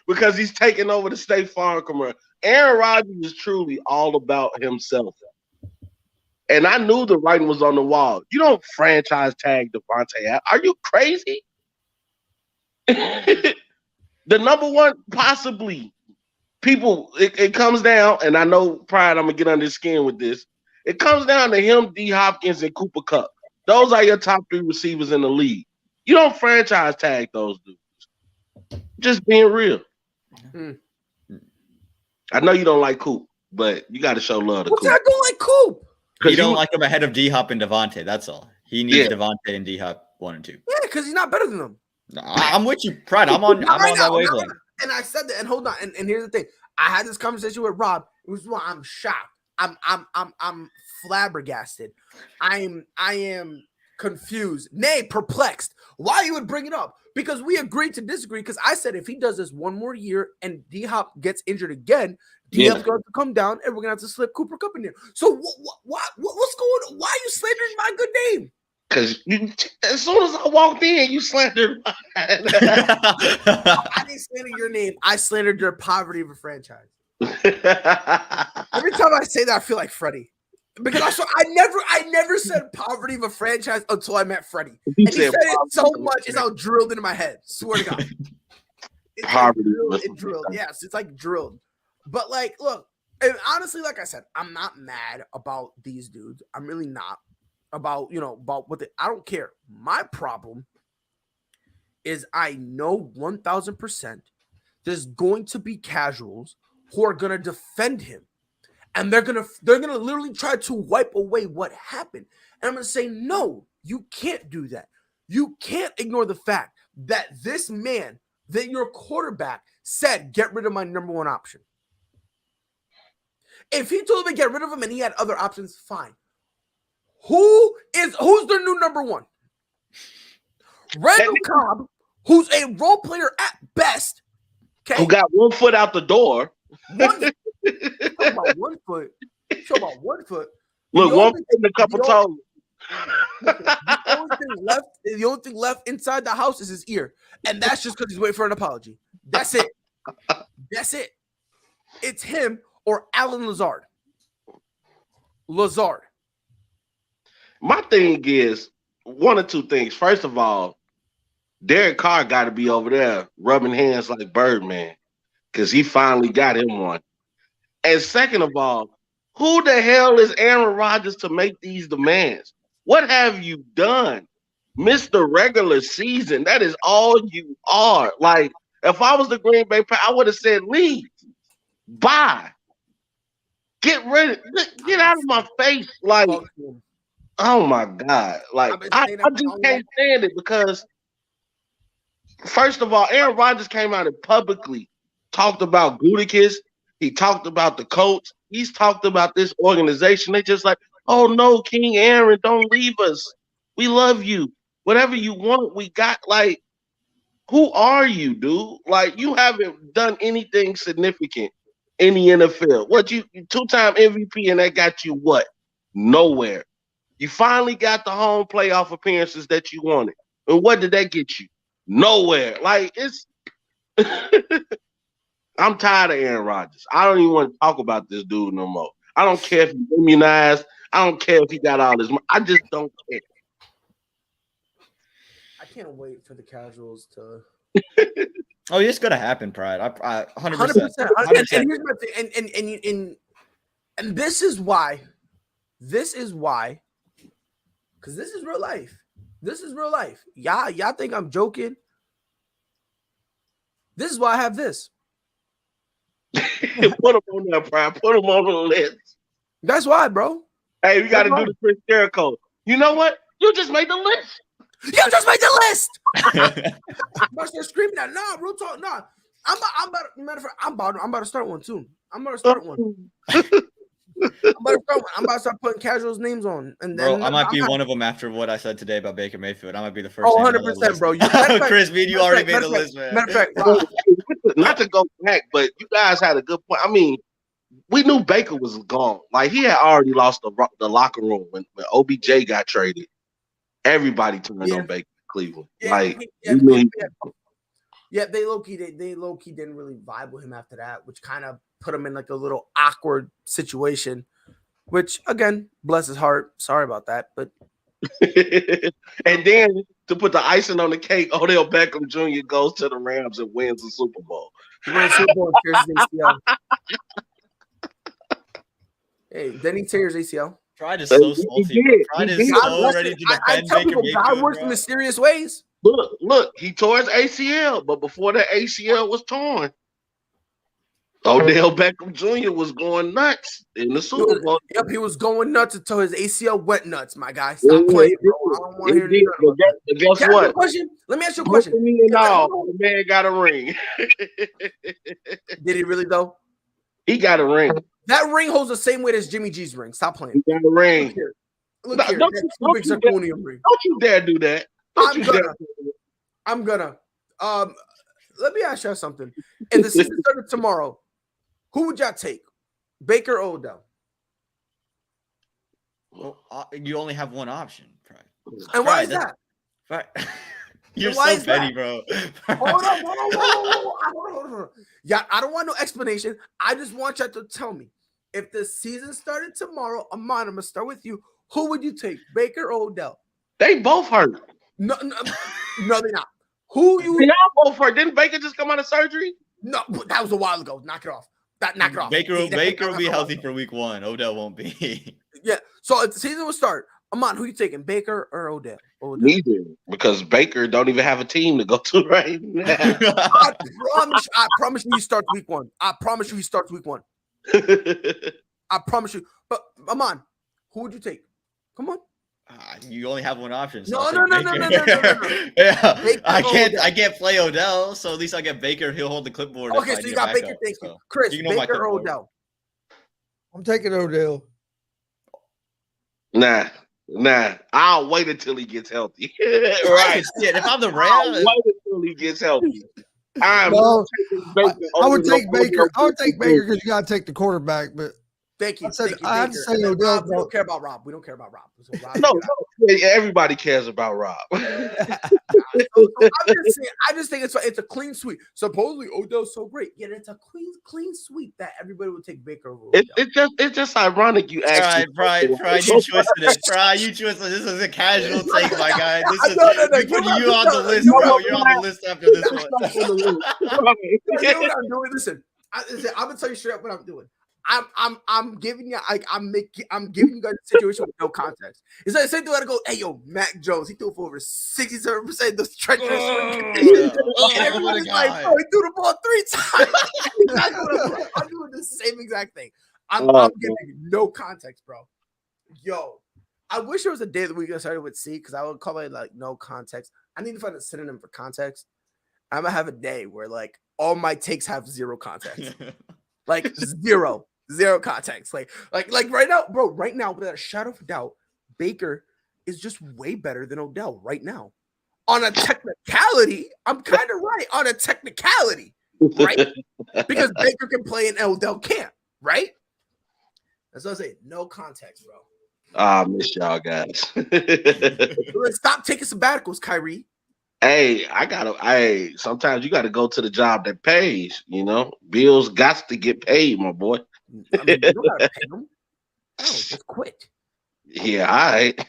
E: because he's taking over the State Farm commercial. Aaron Rodgers is truly all about himself. And I knew the writing was on the wall. You don't franchise tag Devonte Adams. Are you crazy? The number 1, possibly. People, it comes down, and I know Pride, I'm going to get under his skin with this. It comes down to him, D. Hopkins, and Cooper Kupp. Those are your top 3 receivers in the league. You don't franchise tag those dudes. Just being real. I know you don't like Coop, but you got to show love to Coop.
A: I don't like Coop.
C: You don't like him ahead of D-Hop and Devontae. That's all. He needs Devontae and D-Hop 1 and 2.
A: Yeah, because he's not better than them.
C: I'm with you, Pride. I'm on that wavelength.
A: And I said that. And hold on. And here's the thing. I had this conversation with Rob. It was why I'm shocked. I'm flabbergasted. I am confused, nay, perplexed. Why you would bring it up? Because we agreed to disagree. Because I said if he does this 1 more year and D-Hop gets injured again, D-Hop's going to come down and we're going to have to slip Cooper Kupp in there. So what's going on? Why are you slandering my good name?
E: Because as soon as I walked in, you slandered mine.
A: I didn't slander your name. I slandered your poverty of a franchise. Every time I say that, I feel like Freddie. Because I never said poverty of a franchise until I met Freddie. And he said it so much, it's how drilled into my head. Swear to God. It's
E: Poverty.
A: like drilled. Yes, it's like drilled. But like, look, and honestly, like I said, I'm not mad about these dudes. I'm really not about, about what I don't care. My problem is I know 1,000% there's going to be casuals who are going to defend him. And they're gonna literally try to wipe away what happened. And I'm gonna say, no, you can't do that. You can't ignore the fact that this man, that your quarterback, said, get rid of my number one option. If he told him to get rid of him and he had other options, fine. Who's their new number one? Randall Cobb, who's a role player at best. Okay?
E: Who got 1 foot out the door.
A: Talk about 1 foot. Talk about 1 foot.
E: Look, 1 foot and a couple toes.
A: The only thing left inside the house is his ear. And that's just because he's waiting for an apology. That's it. That's it. It's him or Alan Lazard.
E: My thing is one or two things. First of all, Derek Carr got to be over there rubbing hands like Birdman because he finally got him one. And second of all, who the hell is Aaron Rodgers to make these demands? What have you done? Mr. Regular Season. That is all you are. Like, if I was the Green Bay Packers, I would have said, leave. Bye. Get rid of get out of my face. Like, oh my God. Like, I just can't stand it because, first of all, Aaron Rodgers came out and publicly talked about Gutekunst. He talked about the coach. He's talked about this organization. They just like, oh no, King Aaron, don't leave us. We love you. Whatever you want, we got. Like, who are you, dude? Like, you haven't done anything significant in the NFL. What, you two-time MVP and that got you what? Nowhere. You finally got the home playoff appearances that you wanted. And what did that get you? Nowhere. Like, it's I'm tired of Aaron Rodgers. I don't even want to talk about this dude no more. I don't care if he's immunized. I don't care if he got all this money. I just don't care.
A: I can't wait for the casuals to.
C: Oh, it's gonna happen, Pride. I 100%.
A: 100%. And here's my thing. And this is why. Because this is real life. This is real life. Y'all think I'm joking? This is why I have this.
E: Put him on there, Prime. Put him on the list.
A: That's why, bro.
E: Hey, we got to do the Chris Jericho. You know what? You just made the list.
A: You just made the list. I'm about to start screaming at. Nah, real talk. Nah, I'm about to start one too. I'm about to start one. I'm about to start putting casuals' names on. And then
C: bro, I might be one of them after what I said today about Baker Mayfield. I might be the first.
A: Oh, 100%, bro.
C: Chris, me and you already made the list, man.
A: Matter of fact,
E: not to go back, but you guys had a good point. I mean, we knew Baker was gone. Like, he had already lost the locker room when OBJ got traded. Everybody turned on Baker in Cleveland.
A: They low-key didn't really vibe with him after that, which kind of put him in like a little awkward situation, which, again, bless his heart. Sorry about that, but
E: and then to put the icing on the cake, Odell Beckham Jr. goes to the Rams and wins the Super Bowl.
A: He wins the Super Bowl and tears his ACL. Hey, then he tears ACL.
C: Pride is so salty. Pride is so ready to defend
A: I tell people,
C: Baker
A: God works in mysterious ways.
E: Look, he tore his ACL, but before that ACL was torn, Odell Beckham Jr. was going nuts in the Super Bowl.
A: Yep, he was going nuts until his ACL went nuts, my guy. Stop playing, bro. I don't want to hear
E: it. Guess what?
A: Let me ask you a question.
E: The man got a ring.
A: Did he really, though?
E: He got a ring.
A: That ring holds the same weight as Jimmy G's ring. Stop playing.
E: He got a ring.
A: Look here. Don't
E: you dare do that.
A: I'm gonna. Let me ask you something. If the season started tomorrow, who would y'all take? Baker or Odell?
C: Well, you only have one option, Pride.
A: And why is that?
C: Right. You're
A: why
C: so
A: is
C: petty,
A: that?
C: bro.
A: Hold on. Yeah, I don't want no explanation. I just want you to tell me. If the season started tomorrow, Amon, I'm gonna start with you. Who would you take, Baker or Odell?
E: They both hurt.
A: No, they're not. Who you?
E: They all both hurt. Didn't Baker just come out of surgery?
A: No, that was a while ago. Knock it off. Knock it off.
C: Baker will be healthy for week 1. Odell won't be.
A: Yeah. So if the season will start, Amon, who you taking, Baker or Odell?
E: Neither, because Baker don't even have a team to go to right now.
A: I promise you he starts week 1. I promise you he starts week 1. I promise you. But Amon, who would you take? Come on.
C: You only have one option. So
A: No.
C: Yeah,
A: Baker
C: I can't play Odell, so at least I get Baker. He'll hold the clipboard.
A: Okay, so you got Baker. Thank you, Chris.
C: You can hold my
A: Baker or
C: clipboard.
A: Odell?
D: I'm taking Odell.
E: Nah. I'll wait until he gets healthy. Right.
C: Shit, if I'm the
E: I'll
C: Rams,
E: wait until he gets healthy. I
D: would take Baker. I would take Baker because you got to take the quarterback. But
A: thank you.
D: I have to say Odell.
A: Rob, we don't care about Rob. We don't care about Rob. So Rob
E: No, everybody cares about Rob.
A: I just think it's a clean sweep. Supposedly Odell's so great, yet it's a clean sweep that everybody would take Baker over.
E: It's just ironic you actually.
C: Pride, you twisted it. Pride, you twisted it. This is a casual take, my guy. This is you on the list, bro. You're on the list after this one.
A: You know what I'm doing? Listen, I'm gonna tell you straight up what I'm doing. I'm giving you I'm giving you guys a situation with no context. It's like the same thing I go, hey yo, Mac Jones, he threw for over 67% of the treacherous everybody's like, oh, he threw the ball 3 times. I'm doing the same exact thing. I'm giving you no context, bro. Yo, I wish there was a day of the week I started with C because I would call it like no context. I need to find a synonym for context. I'm gonna have a day where like all my takes have 0 context. Like zero context. Like right now, bro, without a shadow of a doubt, Baker is just way better than Odell right now. On a technicality, I'm kind of right. On a technicality, right? Because Baker can play and Odell can't, right? That's what I say. No context, bro.
E: I miss y'all guys.
A: Stop taking sabbaticals, Kyrie.
E: Hey, sometimes you gotta go to the job that pays, Bills got to get paid, my boy.
A: I mean, you don't gotta pay them. No, just quit.
E: Yeah, all right.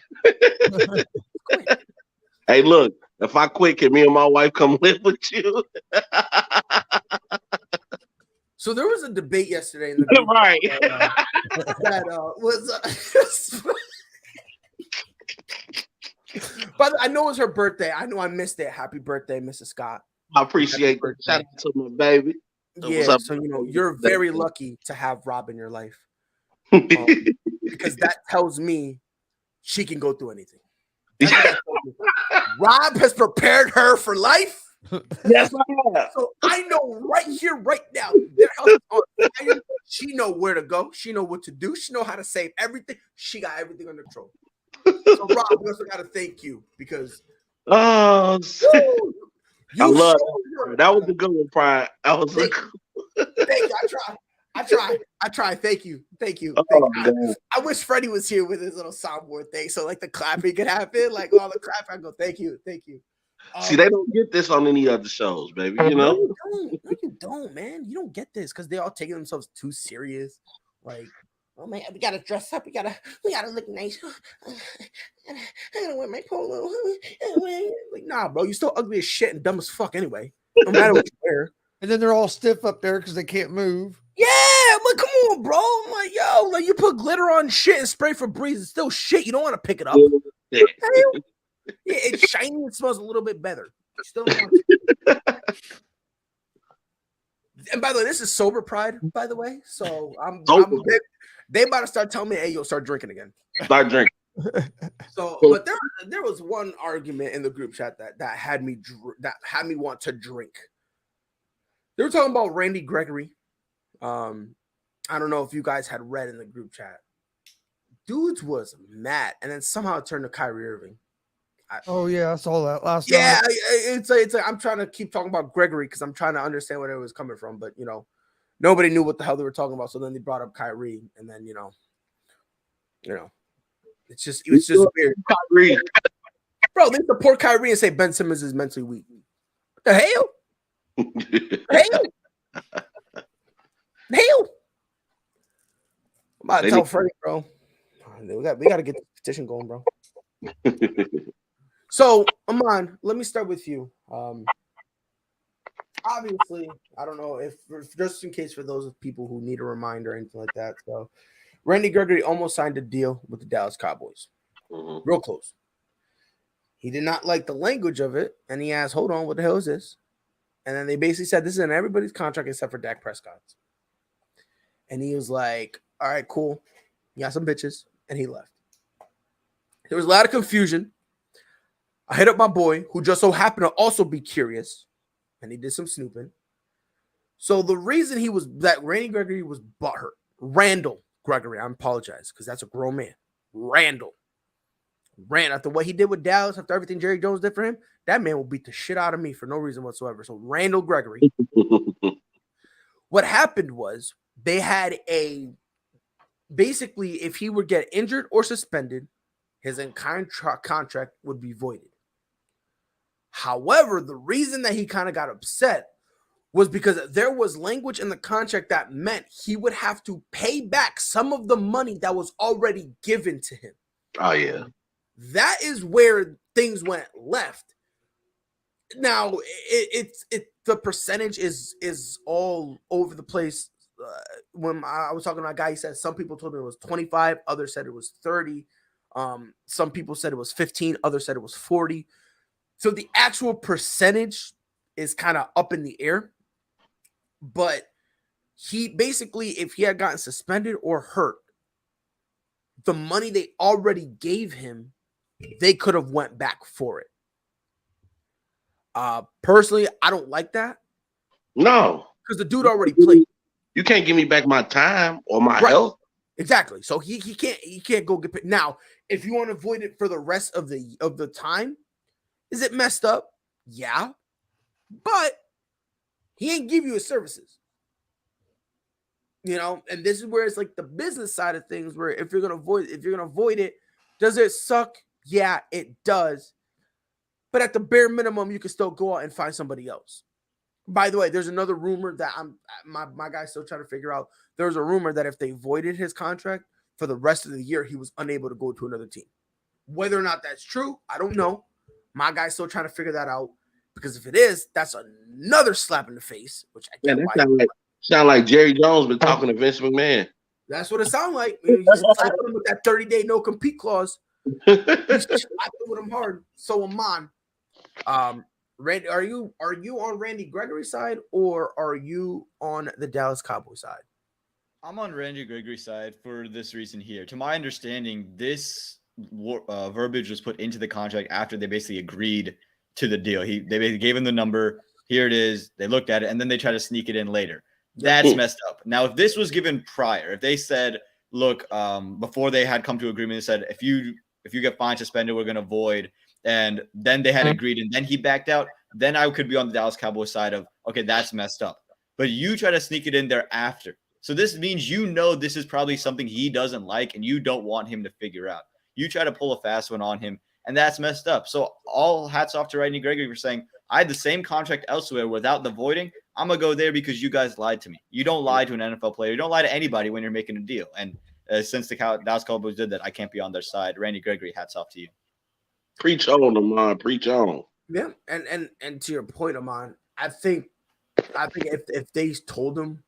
E: Hey, look, if I quit, can me and my wife come live with you?
A: So there was a debate yesterday in the group
E: right.
A: that was but I know it was her birthday. I know I missed it. Happy birthday, Mrs. Scott.
E: I appreciate it. Shout out to my baby.
A: Yeah, so you're very lucky to have Rob in your life. Because that tells me she can go through anything. Rob has prepared her for life.
E: Yes, I have.
A: So I know right here, right now, their house is on fire. She know where to go. She know what to do. She know how to save everything. She got everything under control. So Rob, we also got to thank you because
E: I love that was a good one, Pride. I
A: thank you. I try. Thank you. I wish Freddie was here with his little soundboard thing, so like the clapping could happen, like all the clap. I go, thank you.
E: See, they don't get this on any other shows, baby.
A: No, you don't, man. You don't get this because they all taking themselves too serious. Like, oh man, we gotta dress up. We gotta look nice. I gotta wear my polo. Like, nah, bro, you still ugly as shit and dumb as fuck anyway. No matter what you wear.
D: And then they're all stiff up there because they can't move.
A: Yeah, but come on, bro. I'm like, yo, like you put glitter on shit and spray Febreze. It's still shit. You don't want to pick it up. Yeah, it's shiny. It smells a little bit better. Still and by the way, this is sober pride, by the way. So they about to start telling me, hey, yo, start drinking again.
E: Start drinking.
A: So, but there was one argument in the group chat that had me want to drink. They were talking about Randy Gregory. I don't know if you guys had read in the group chat. Dudes was mad, and then somehow it turned to Kyrie Irving.
D: I saw that last
A: time. Yeah, it's like I'm trying to keep talking about Gregory because I'm trying to understand where it was coming from, but nobody knew what the hell they were talking about. So then they brought up Kyrie, and then it was just weird.
E: Kyrie,
A: Bro, they support Kyrie and say Ben Simmons is mentally weak. What the hell? Hell. I'm about to tell Freddie, bro. We got to get the petition going, bro. So, Aman, let me start with you. Obviously, I don't know if just in case for those people who need a reminder or anything like that. So, Randy Gregory almost signed a deal with the Dallas Cowboys. Real close. He did not like the language of it, and he asked, "Hold on, what the hell is this?" And then they basically said, "This is in everybody's contract except for Dak Prescott's." And he was like, "All right, cool. You got some bitches," and he left. There was a lot of confusion. I hit up my boy, who just so happened to also be curious, and he did some snooping. So the reason Randy Gregory was butthurt, Randall Gregory, I apologize, because that's a grown man. Randall. After what he did with Dallas, after everything Jerry Jones did for him, that man will beat the shit out of me for no reason whatsoever. So Randall Gregory. What happened was they had basically, if he would get injured or suspended, his entire contract would be voided. However, the reason that he kind of got upset was because there was language in the contract that meant he would have to pay back some of the money that was already given to him.
E: Oh, yeah.
A: That is where things went left. Now, the percentage is all over the place. When I was talking to a guy, he said some people told me it was 25, others said it was 30. Some people said it was 15, others said it was 40. So the actual percentage is kind of up in the air. But he basically, if he had gotten suspended or hurt, the money they already gave him, they could have went back for it. Personally, I don't like that.
E: No.
A: Because the dude already played.
E: You can't give me back my time or my health.
A: Exactly. So he can't go get paid. Now, if you want to avoid it for the rest of the time, is it messed up? Yeah. But he ain't give you his services. You know, and this is where it's like the business side of things, where if you're gonna avoid it, does it suck? Yeah, it does. But at the bare minimum, you can still go out and find somebody else. By the way, there's another rumor that my guy's still trying to figure out. There's a rumor that if they voided his contract for the rest of the year, he was unable to go to another team. Whether or not that's true, I don't know. My guy's still trying to figure that out, because if it is, that's another slap in the face, which I can't.
E: Sound like Jerry Jones been talking to Vince McMahon.
A: That's what it sounds like. You slap him with that 30-day no compete clause. You slap him with him hard. So Aman, Randy, are you on Randy Gregory's side, or are you on the Dallas Cowboys side?
C: I'm on Randy Gregory's side for this reason here. To my understanding, this verbiage was put into the contract after they basically agreed to the deal. They basically gave him the number. Here it is. They looked at it, and then they tried to sneak it in later. That's messed up. Now, if this was given prior, if they said, look, before they had come to agreement, they said, if you get fined, suspended, we're going to void, and then they had agreed, and then he backed out, then I could be on the Dallas Cowboys side of, okay, that's messed up. But you try to sneak it in there after. So this means this is probably something he doesn't like, and you don't want him to figure out. You try to pull a fast one on him, and that's messed up. So all hats off to Randy Gregory for saying, I had the same contract elsewhere without the voiding. I'm going to go there because you guys lied to me. You don't lie to an NFL player. You don't lie to anybody when you're making a deal. And since the Dallas Cowboys did that, I can't be on their side. Randy Gregory, hats off to you.
E: Preach on, Aman. Preach on.
A: Yeah, and to your point, Aman, I think if they told him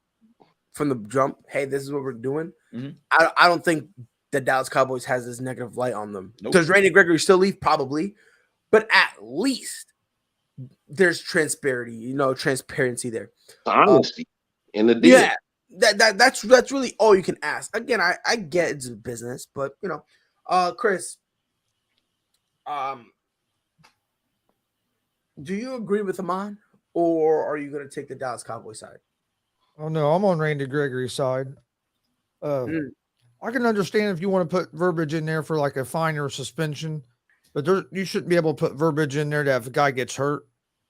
A: from the jump, hey, this is what we're doing, I don't think the Dallas Cowboys has this negative light on them. Does Randy Gregory still leave? Probably. But at least there's transparency there.
E: Honesty in the deal.
A: Yeah, that's really all you can ask. Again, I get it's a business, but Chris, do you agree with Aman, or are you going to take the Dallas Cowboys side?
D: Oh no, I'm on Randy Gregory's side. I can understand if you want to put verbiage in there for like a fine or a suspension, but you shouldn't be able to put verbiage in there that if a guy gets hurt,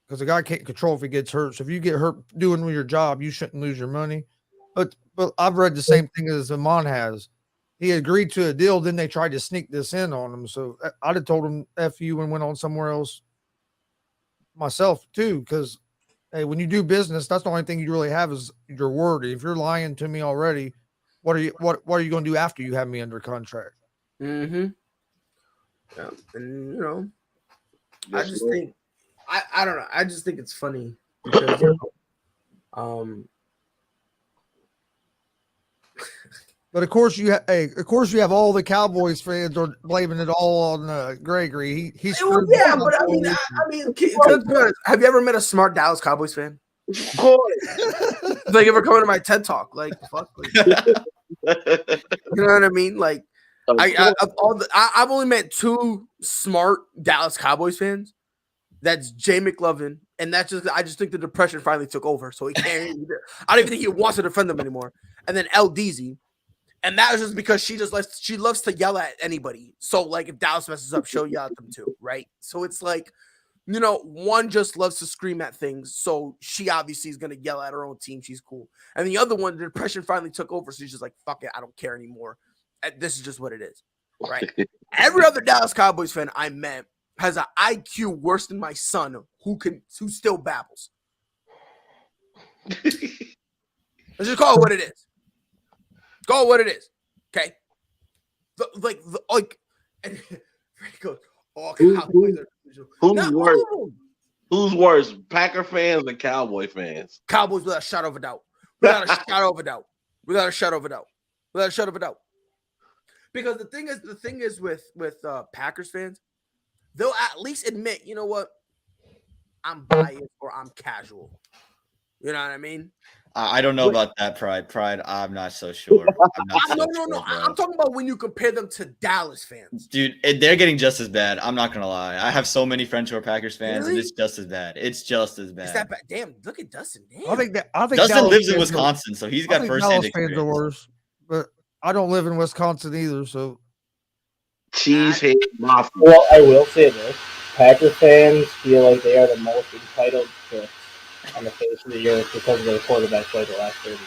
D: because the guy can't control if he gets hurt. So if you get hurt doing your job, you shouldn't lose your money. But I've read the same thing as Aman has. he agreed to a deal. Then they tried to sneak this in on him. So I'd have told him F you and went on somewhere else myself too. Because hey, when you do business, that's the only thing you really have is your word. If you're lying to me already, what are you going to do after you have me under contract?
A: Mm-hmm. Yeah, and I
E: Yes,
A: just
E: Lord.
A: think I don't know. I just think it's funny because
D: But of course you have all the Cowboys fans are blaming it all on Gregory. He
A: well,
D: screwed
A: yeah,
D: them
A: but I mean, let's be honest, have you ever met a smart Dallas Cowboys fan?
E: Of course.
A: Like, ever come to my TED talk? Like, fuck, like, you know what I mean? Like, I've only met two smart Dallas Cowboys fans. That's Jay McLovin, and I just think the depression finally took over, so he can't. I don't even think he wants to defend them anymore. And then LDZ, and that was just because she loves to yell at anybody. So like, if Dallas messes up, she'll yell at them too, right? So it's like, one just loves to scream at things, so she obviously is gonna yell at her own team. She's cool, and the other one, the depression finally took over, so she's just like, "Fuck it, I don't care anymore. This is just what it is." Right? Every other Dallas Cowboys fan I met has an IQ worse than my son, who still babbles. Let's just call it what it is. Call it what it is. Okay. And Frank goes, "Oh, Cowboys are
E: Who's worse? Who's worse, Packer fans or Cowboy fans?
A: Cowboys without a shadow of a doubt. Without a shadow of a doubt. Without a shadow of a doubt. Without a shadow of a doubt. Because the thing is with Packers fans, they'll at least admit, you know what, I'm biased or I'm casual. You know what I mean?
C: I don't know about that, Pride. Pride, I'm not so sure.
A: No. I'm talking about when you compare them to Dallas fans.
C: Dude, they're getting just as bad. I'm not going to lie. I have so many friends who are Packers fans,
A: Really?
C: and it's just as bad. It's just as bad.
A: Is that bad? Damn, look at Dustin. Damn.
D: I think
C: Dustin
D: Dallas
C: lives in
D: fans
C: Wisconsin, so he's
D: I
C: got
D: think
C: first-hand
D: Dallas fans are
C: experience.
D: worse, but I don't live in Wisconsin either, so
E: Cheesehead mafia.
B: Well, I will say this: Packer fans feel like they are the most entitled pricks on the face of the earth because of their quarterback play the last 30 years.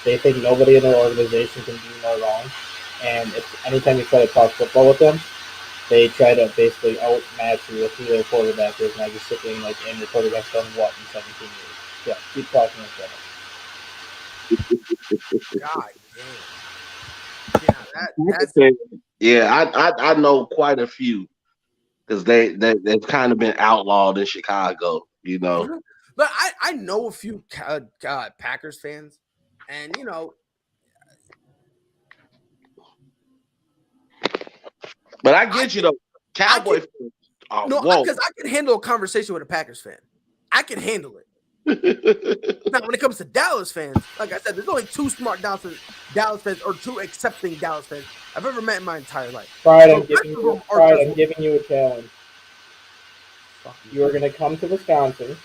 B: They think nobody in their organization can do more wrong, and anytime you try to talk football with them, they try to basically outmatch you with who their quarterback is, and I just sit there and like, and your quarterback's done what in 17 years? Yeah, keep talking with them.
A: God damn.
E: Yeah, I know quite a few because they've kind of been outlawed in Chicago,
A: But I know a few Packers fans, and
E: But I get you though, Cowboy fans.
A: No, because I can handle a conversation with a Packers fan. I can handle it. Now, when it comes to Dallas fans, like I said, there's only two smart Dallas fans or two accepting Dallas fans I've ever met in my entire life.
B: Pride, I'm giving you a challenge. You are going to come to Wisconsin,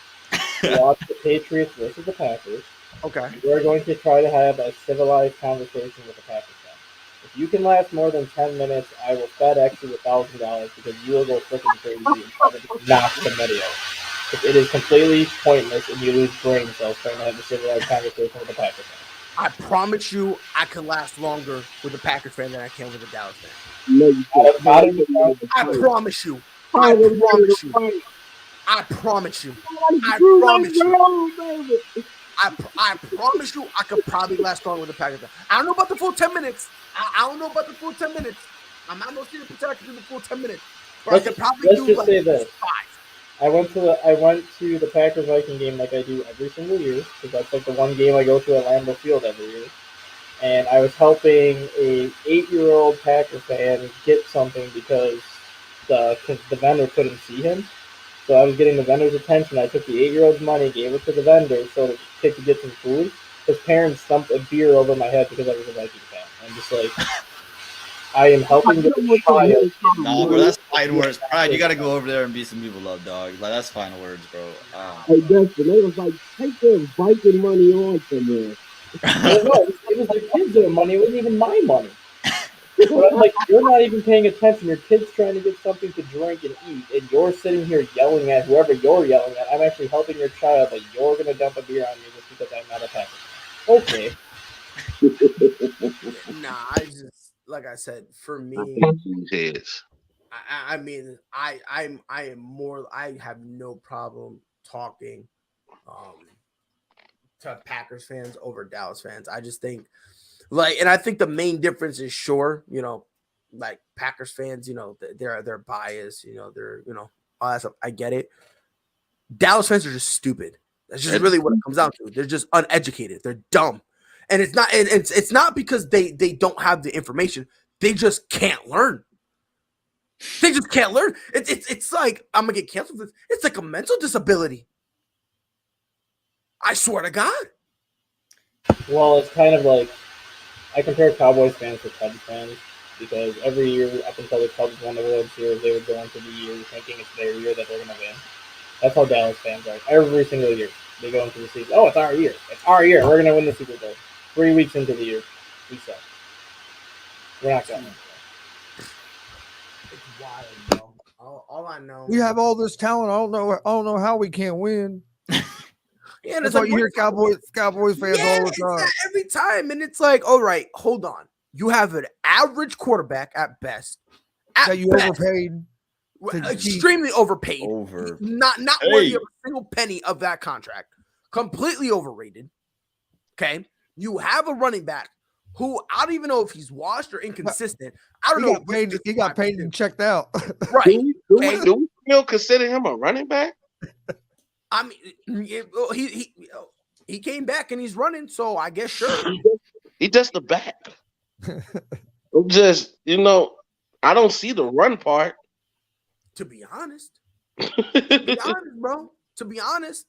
B: watch the Patriots versus the Packers.
A: Okay.
B: You are going to try to have a civilized conversation with a Packers fan. If you can last more than 10 minutes, I will FedEx you $1,000 because you will go freaking crazy and probably knock somebody out. If it is completely pointless and you lose brain cells trying to have a civilized conversation with a Packers fan.
A: I promise you, I could last longer with a Packers fan than I can with a Dallas fan. I promise you. I promise you. I promise you. I promise you. I promise you, I could probably last longer with the Packers fan. I don't know about the full 10 minutes. I don't know about the full 10 minutes. I'm not going to see the potential to do the full 10 minutes. But I could probably do like 5.
B: I went to the Packers Viking game like I do every single year because that's like the one game I go to at Lambeau Field every year. And I was helping a 8-year-old Packer fan get something because the vendor couldn't see him. So I was getting the vendor's attention. I took the 8-year-old's money, gave it to the vendor so the kid could get some food. His parents dumped a beer over my head because I was a Viking fan. I'm just like, I am helping the child.
C: No, bro, that's fine words. All right, you got to go over there and be some people love, dog. Like, that's final words, bro.
E: Hey, Dustin, they was like, take their Viking money on somewhere.
B: It was the kids' money. It wasn't even my money. But I'm like, you're not even paying attention. Your kid's trying to get something to drink and eat, and you're sitting here yelling at whoever you're yelling at. I'm actually helping your child, but you're going to dump a beer on me just because I'm not a Packer fan. Okay.
A: Nah, like I said, for me,
E: these heads.
A: I mean, I am more. I have no problem talking to Packers fans over Dallas fans. I just think, and I think the main difference is sure, like Packers fans, they're biased, they're all that stuff. I get it. Dallas fans are just stupid. That's just really what it comes down to. They're just uneducated. They're dumb, and it's not because they don't have the information. They just can't learn. They just can't learn. It's like I'm gonna get canceled. It's like a mental disability. I swear to God.
B: Well, it's kind of like I compare Cowboys fans to Cubs fans because every year up until the Cubs won the World Series, they would go into the year thinking it's their year that they're going to win. That's how Dallas fans are. Every single year, they go into the season. Oh, it's our year. It's our year. We're going to win the Super Bowl. 3 weeks into the year, we suck. We're not going.
A: It's wild, bro. All I know.
D: We have all this talent. I don't know how we can't win.
A: Yeah,
D: that's what you hear Cowboys fans all the time.
A: Every time, and it's like, all right, hold on. You have an average quarterback at best.
D: That you overpaid.
A: Extremely overpaid. Not worthy of a single penny of that contract. Completely overrated. Okay. You have a running back who I don't even know if he's washed or inconsistent. I don't know.
D: He got paid and checked out.
A: Right.
E: Do we still consider him a running back?
A: I mean, he came back and he's running, so I guess sure.
E: He just the back. Just I don't see the run part.
A: To be honest, bro. To be honest.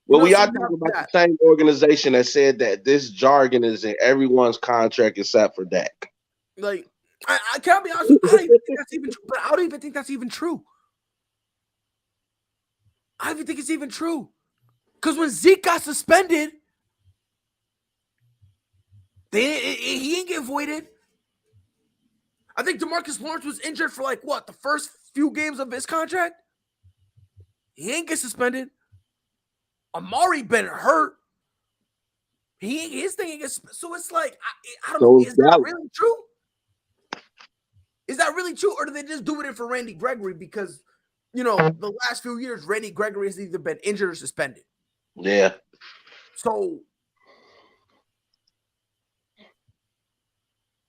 E: Well, we are talking about the same organization that said that this jargon is in everyone's contract except for Dak.
A: Like, I can't be honest. I don't even think that's even true. But I don't even think that's even true. I don't even think it's even true. Because when Zeke got suspended, he didn't get voided. I think DeMarcus Lawrence was injured for the first few games of his contract. He ain't get suspended. Amari been hurt. His thing ain't get suspended. So it's like, I don't know. Is that really true? Is that really true? Or do they just do it for Randy Gregory because, the last few years, Randy Gregory has either been injured or suspended.
E: Yeah.
A: So,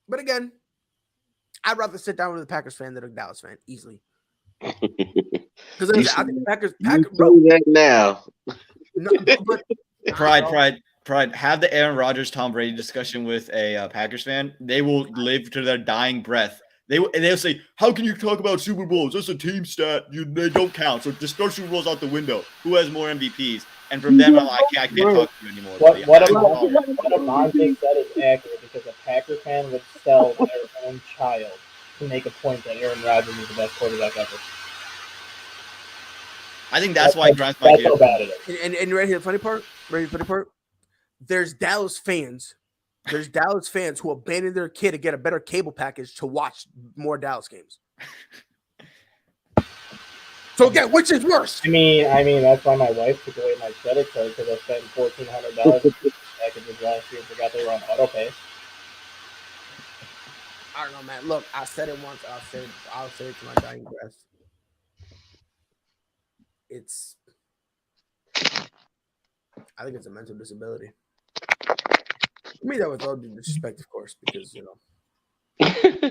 A: but again, I'd rather sit down with a Packers fan than a Dallas fan, easily. Because I think Packers bro,
E: that now.
A: No, but
C: Pride. Have the Aaron Rodgers, Tom Brady discussion with a Packers fan. They will live to their dying breath. They'll say, "How can you talk about Super Bowls? That's a team stat. They don't count. So just throw Super Bowls out the window. Who has more MVPs?" And from then on, I can't talk to you anymore.
B: What Devonte said is accurate because a Packer fan would sell their own child to make a point that Aaron Rodgers is the best quarterback ever.
C: I think that's why he grinds my gears.
B: That's how bad it is.
A: And you ready to hear the funny part? There's Dallas fans who abandon their kid to get a better cable package to watch more Dallas games. So again, which is worse?
B: I mean, that's why my wife took away my credit card because I spent $1,400 on packages last year and forgot they were on auto pay.
A: I don't know, man. Look, I said it once. I'll say it to my dying breath. I think it's a mental disability. I mean that with all due disrespect, of course, because Nah,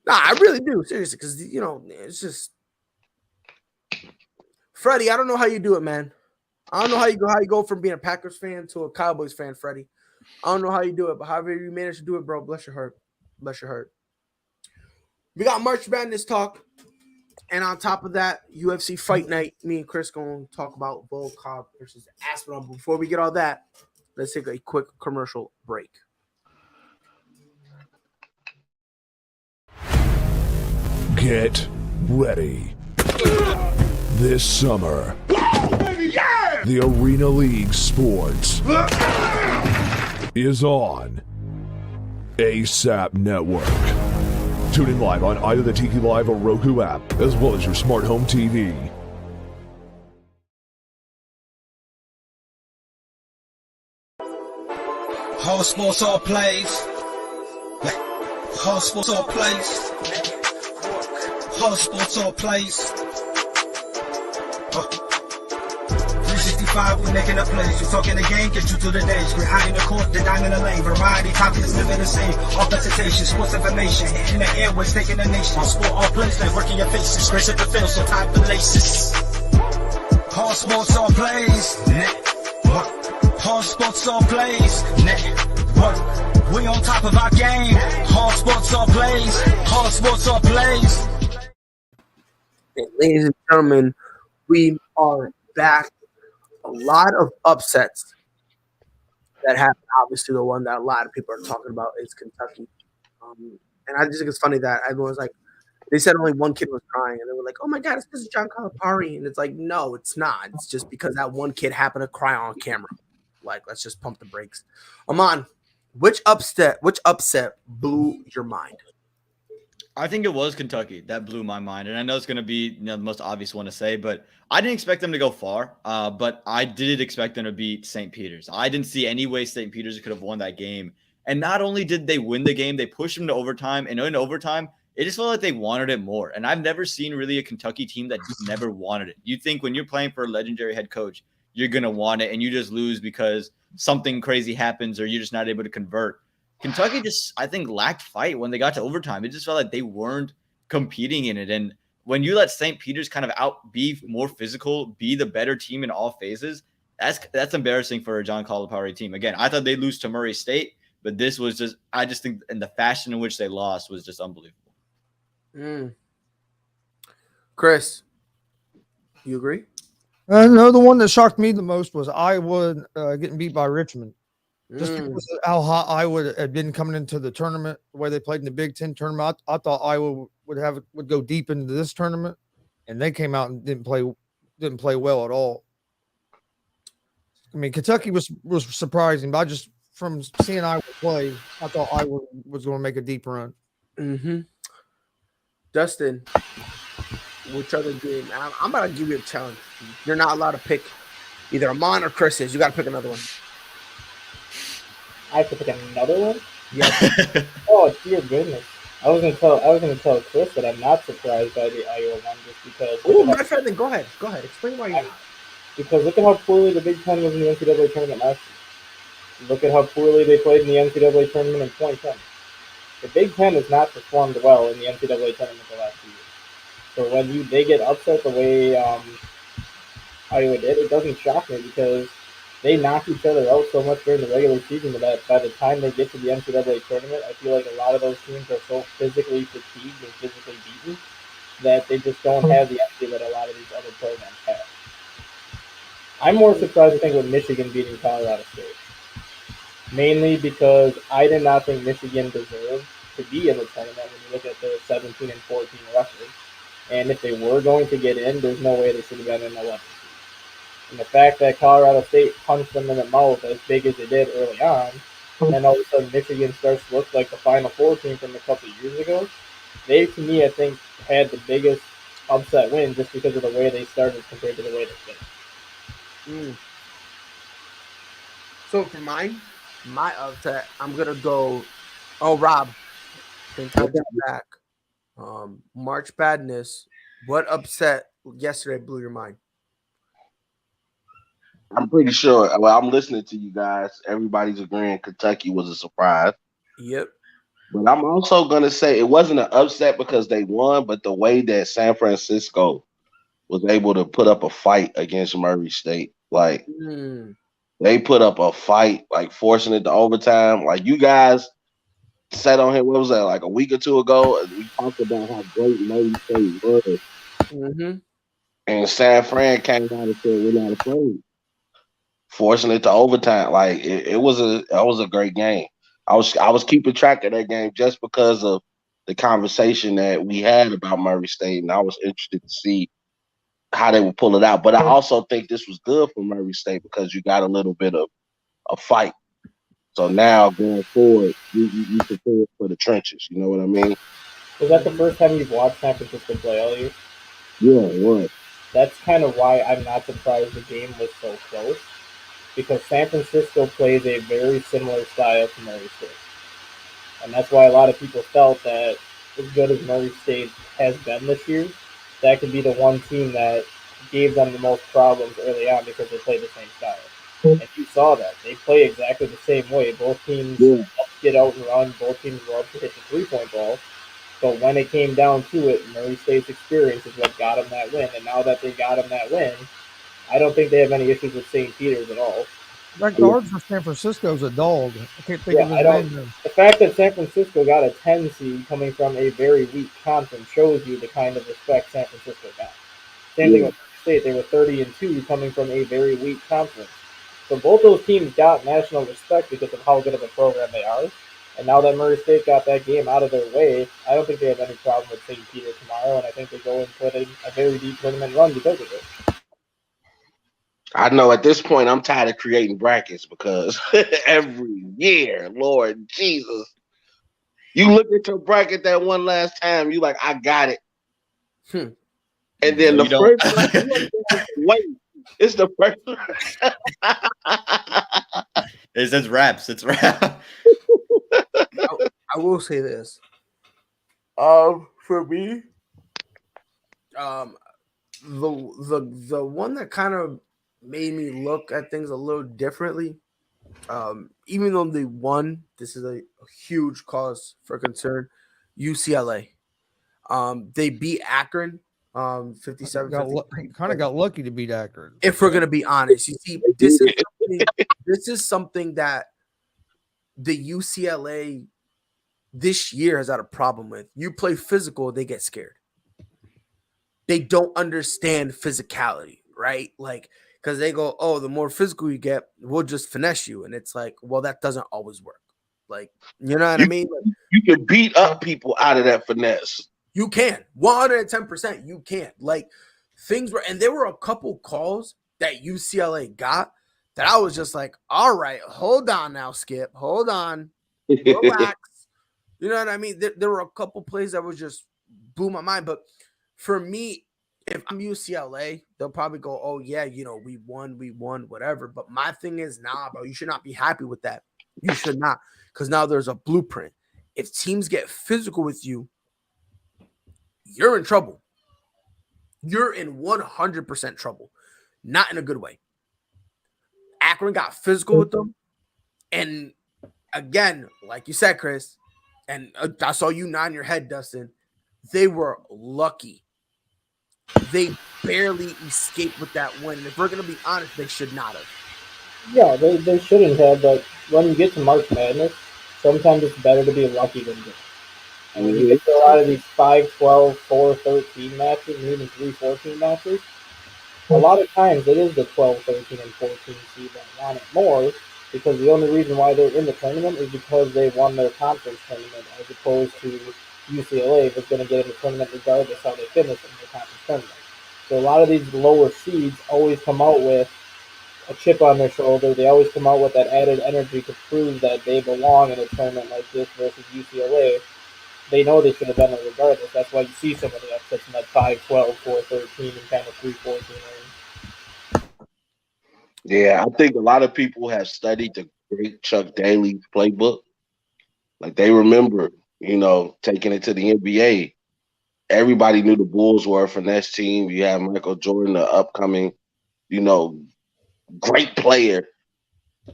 A: I really do, seriously, because it's just Freddie. I don't know how you do it, man. I don't know how you go from being a Packers fan to a Cowboys fan, Freddie. I don't know how you do it, but however you manage to do it, bro, bless your heart. Bless your heart. We got March Madness talk. And on top of that, UFC Fight Night. Me and Chris going to talk about Bull Cobb versus Aspinall. But before we get all that, let's take a quick commercial break.
F: Get ready. This summer, the Arena League Sports is on ASAP Network. Tune in live on either the TIKILIVE or Roku app, as well as your smart home TV.
G: Whole sports all plays. Hard sports all plays. Hard sports all plays. 365, we making a plays. You talking the game, get you through the days. We're high in the court, the dime in the lane. Variety, topics, living the same. All presentation, sports information. Hitting the airways, taking the nation. All sport, all plays, like working your faces. Grace at the field, so tie the laces. Hard sports all plays. Network. Hard sports all plays. Network. We on top of our game. Hard sports all plays. Hard sports all plays.
A: Ladies and gentlemen, we are back. A lot of upsets that happened. Obviously, the one that a lot of people are talking about is Kentucky. And I just think it's funny that everyone's like, they said only one kid was crying, and they were like, "Oh my God, it's because of John Calipari," and it's like, no, it's not. It's just because that one kid happened to cry on camera. Like, let's just pump the brakes. Aman, which upset blew your mind?
C: I think it was Kentucky that blew my mind, and I know it's going to be the most obvious one to say, but I didn't expect them to go far. But I did expect them to beat St. Peter's. I didn't see any way St. Peter's could have won that game. And not only did they win the game, they pushed them to overtime, and in overtime, it just felt like they wanted it more. And I've never seen really a Kentucky team that just never wanted it. You think when you're playing for a legendary head coach, you're going to want it, and you just lose because something crazy happens or you're just not able to convert. Kentucky just, I think, lacked fight when they got to overtime. It just felt like they weren't competing in it. And when you let St. Peter's kind of be more physical, be the better team in all phases, that's embarrassing for a John Calipari team. Again, I thought they'd lose to Murray State, but this was just, I just think, in the fashion in which they lost was just unbelievable.
A: Chris, you agree?
D: No, the one that shocked me the most was Iowa getting beat by Richmond. Just because of how hot Iowa had been coming into the tournament, the way they played in the Big Ten tournament, I thought Iowa would go deep into this tournament, and they came out and didn't play well at all. I mean, Kentucky was surprising, but I just, from seeing Iowa play, I thought Iowa was going to make a deep run.
A: Dustin, which other game? I'm about to give you a challenge. You're not allowed to pick either Aman or Chris's. You got to pick another one.
B: I have to pick another one?
A: Yeah.
B: Oh, dear goodness. I was gonna tell Chris that I'm not surprised by the Iowa one just because.
A: Oh, my friend, then go ahead. Explain why you're not.
B: Because look at how poorly the Big Ten was in the NCAA tournament last year. Look at how poorly they played in the NCAA tournament in 2010. The Big Ten has not performed well in the NCAA tournament the last 2 years. So when they get upset the way Iowa did, it doesn't shock me because they knock each other out so much during the regular season that by the time they get to the NCAA tournament, I feel like a lot of those teams are so physically fatigued and physically beaten that they just don't have the energy that a lot of these other programs have. I'm more surprised, I think, with Michigan beating Colorado State. Mainly because I did not think Michigan deserved to be in the tournament when you look at their 17-14 record. And if they were going to get in, there's no way they should have been in 11. And the fact that Colorado State punched them in the mouth as big as they did early on, and then all of a sudden Michigan starts to look like the Final Four team from a couple of years ago, they, to me, I think, had the biggest upset win just because of the way they started compared to the way they finished.
A: So for my upset, I'm going to go, Rob, thank you for back. March Madness, what upset yesterday blew your mind?
E: I'm pretty sure. Well, I'm listening to you guys. Everybody's agreeing Kentucky was a surprise.
A: Yep.
E: But I'm also going to say it wasn't an upset because they won, but the way that San Francisco was able to put up a fight against Murray State. Like, they put up a fight, like forcing it to overtime. Like, you guys sat on here, what was that, like a week or two ago? We talked about how great Murray State was. And San Fran came out and said, we're not afraid. Forcing it to overtime. Like, it was a great game. I was keeping track of that game just because of the conversation that we had about Murray State, and I was interested to see how they would pull it out. But I also think this was good for Murray State because you got a little bit of a fight. So now going forward, you prepare for the trenches. You know what I mean?
B: Was that the first time you've watched San Francisco play all year?
E: Yeah, it was.
B: That's kind of why I'm not surprised the game was so close. Because San Francisco plays a very similar style to Murray State. And that's why a lot of people felt that as good as Murray State has been this year, that could be the one team that gave them the most problems early on because they play the same style. And you saw that. They play exactly the same way. Both teams
E: Yeah.
B: love to get out and run. Both teams love to hit the three-point ball. But when it came down to it, Murray State's experience is what got them that win. And now that they got them that win, I don't think they have any issues with St. Peter's at all.
D: That guard for San Francisco is a dog. I can't think
B: Yeah,
D: of
B: I
D: his
B: don't.
D: name. Though.
B: The fact that San Francisco got a 10 seed coming from a very weak conference shows you the kind of respect San Francisco got. Same thing with Murray State; they were 30-2 coming from a very weak conference. So both those teams got national respect because of how good of a program they are. And now that Murray State got that game out of their way, I don't think they have any problem with St. Peter tomorrow, and I think they go and put in a very deep tournament run because of it.
E: I know at this point I'm tired of creating brackets because every year, Lord Jesus, you look at your bracket that one last time, you like, I got it. And then
C: No,
E: the
C: you don't.
E: first round, wait, it's the first
C: It says raps. It's rap.
A: I will say this. For me, the one that kind of made me look at things a little differently. Even though they won, this is a huge cause for concern. UCLA. They beat Akron. 57.
D: Kind of got lucky to beat Akron.
A: If we're gonna be honest, you see, this is something that the UCLA this year has had a problem with. You play physical, they get scared. They don't understand physicality, right? Like, because they go, oh, the more physical you get, we'll just finesse you. And it's like, well, that doesn't always work. Like, you know what I mean? Like,
E: you can beat up people out of that finesse.
A: You can. 110%, you can. Like, things were, and there were a couple calls that UCLA got that I was just like, all right, hold on now, Skip. Hold on. Relax. You know what I mean? There were a couple plays that was just blew my mind. But for me, if I'm UCLA, they'll probably go, oh, yeah, we won, whatever. But my thing is, nah, bro, you should not be happy with that. You should not. Because now there's a blueprint. If teams get physical with you, you're in trouble. You're in 100% trouble. Not in a good way. Akron got physical with them. And again, like you said, Chris, and I saw you nod your head, Dustin, they were lucky. They barely escaped with that win. And if we're going to be honest, they should not have.
B: Yeah, they shouldn't have, but when you get to March Madness, sometimes it's better to be lucky than good. And when you get to a lot of these 5-12, 4-13 matches, and even 3-14 matches, a lot of times it is the 12, 13, and 14 seed that want it more, because the only reason why they're in the tournament is because they won their conference tournament, as opposed to UCLA was going to get in the tournament regardless how they finish in the conference tournament. So a lot of these lower seeds always come out with a chip on their shoulder. They always come out with that added energy to prove that they belong in a tournament like this versus UCLA. They know they should have done it regardless. That's why you see so many upsets in that 5-12, 4-13, and kind of 3-14 range.
E: Yeah, I think a lot of people have studied the great Chuck Daly's playbook. Like they remember, taking it to the NBA. Everybody knew the Bulls were a finesse team. You have Michael Jordan, the upcoming, great player.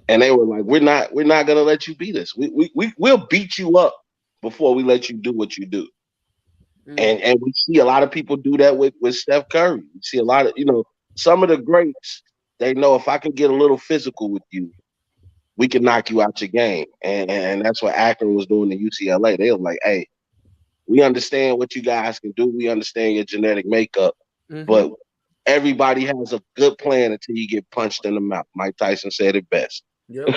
E: And they were like, we're not gonna let you beat us. We'll beat you up before we let you do what you do. And we see a lot of people do that with Steph Curry. We see a lot of, some of the greats, they know if I can get a little physical with you, we can knock you out your game. And that's what Akron was doing to UCLA. They were like, hey, we understand what you guys can do. We understand your genetic makeup. But everybody has a good plan until you get punched in the mouth. Mike Tyson said it best.
A: Yep.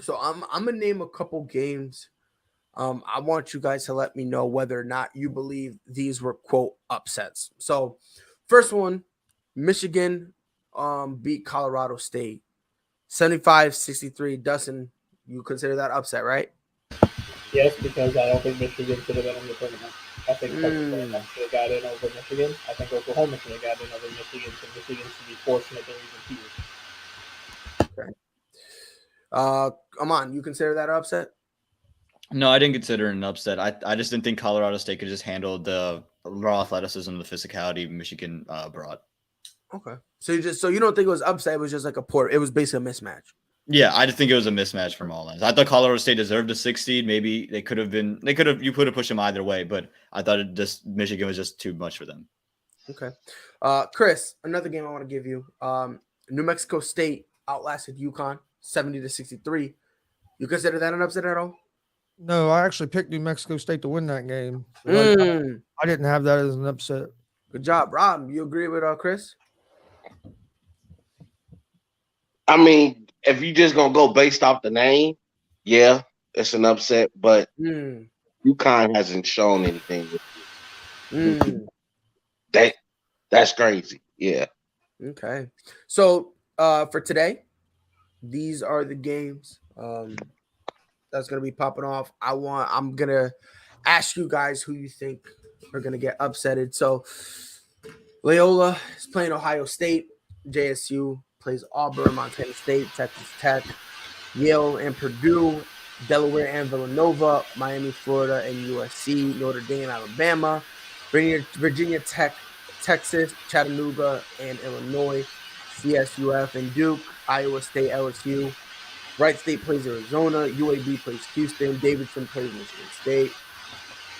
A: So I'm gonna name a couple games. I want you guys to let me know whether or not you believe these were quote upsets. So first one, Michigan beat Colorado State 75-63. Dustin, you consider that upset, right?
B: Yes, because I don't think Michigan should have been in the tournament. I think Texas should have got in over Michigan. I think Oklahoma should have got in over Michigan, so Michigan should be fortunate they're even here.
A: Okay. Come on, you consider that upset?
C: No, I didn't consider it an upset. I just didn't think Colorado State could just handle the raw athleticism, the physicality Michigan brought.
A: Okay. So you don't think it was upset? It was just like it was basically a mismatch.
C: Yeah, I just think it was a mismatch from all ends. I thought Colorado State deserved a 6 seed. Maybe you could have pushed them either way, but I thought Michigan was just too much for them.
A: Okay. Chris, another game I want to give you. New Mexico State outlasted UConn 70-63. You consider that an upset at all?
D: No, I actually picked New Mexico State to win that game.
A: Mm.
D: I didn't have that as an upset.
A: Good job, Rob. You agree with Chris?
E: I mean, if you just gonna go based off the name, yeah, it's an upset. But UConn hasn't shown anything. That's crazy. Yeah.
A: Okay. So for today, these are the games that's gonna be popping off. I'm gonna ask you guys who you think are gonna get upsetted. So Loyola is playing Ohio State. JSU plays Auburn, Montana State, Texas Tech, Yale and Purdue, Delaware and Villanova, Miami, Florida, and USC, Notre Dame, Alabama, Virginia Tech, Texas, Chattanooga, and Illinois, CSUF and Duke, Iowa State, LSU, Wright State plays Arizona, UAB plays Houston, Davidson plays Michigan State,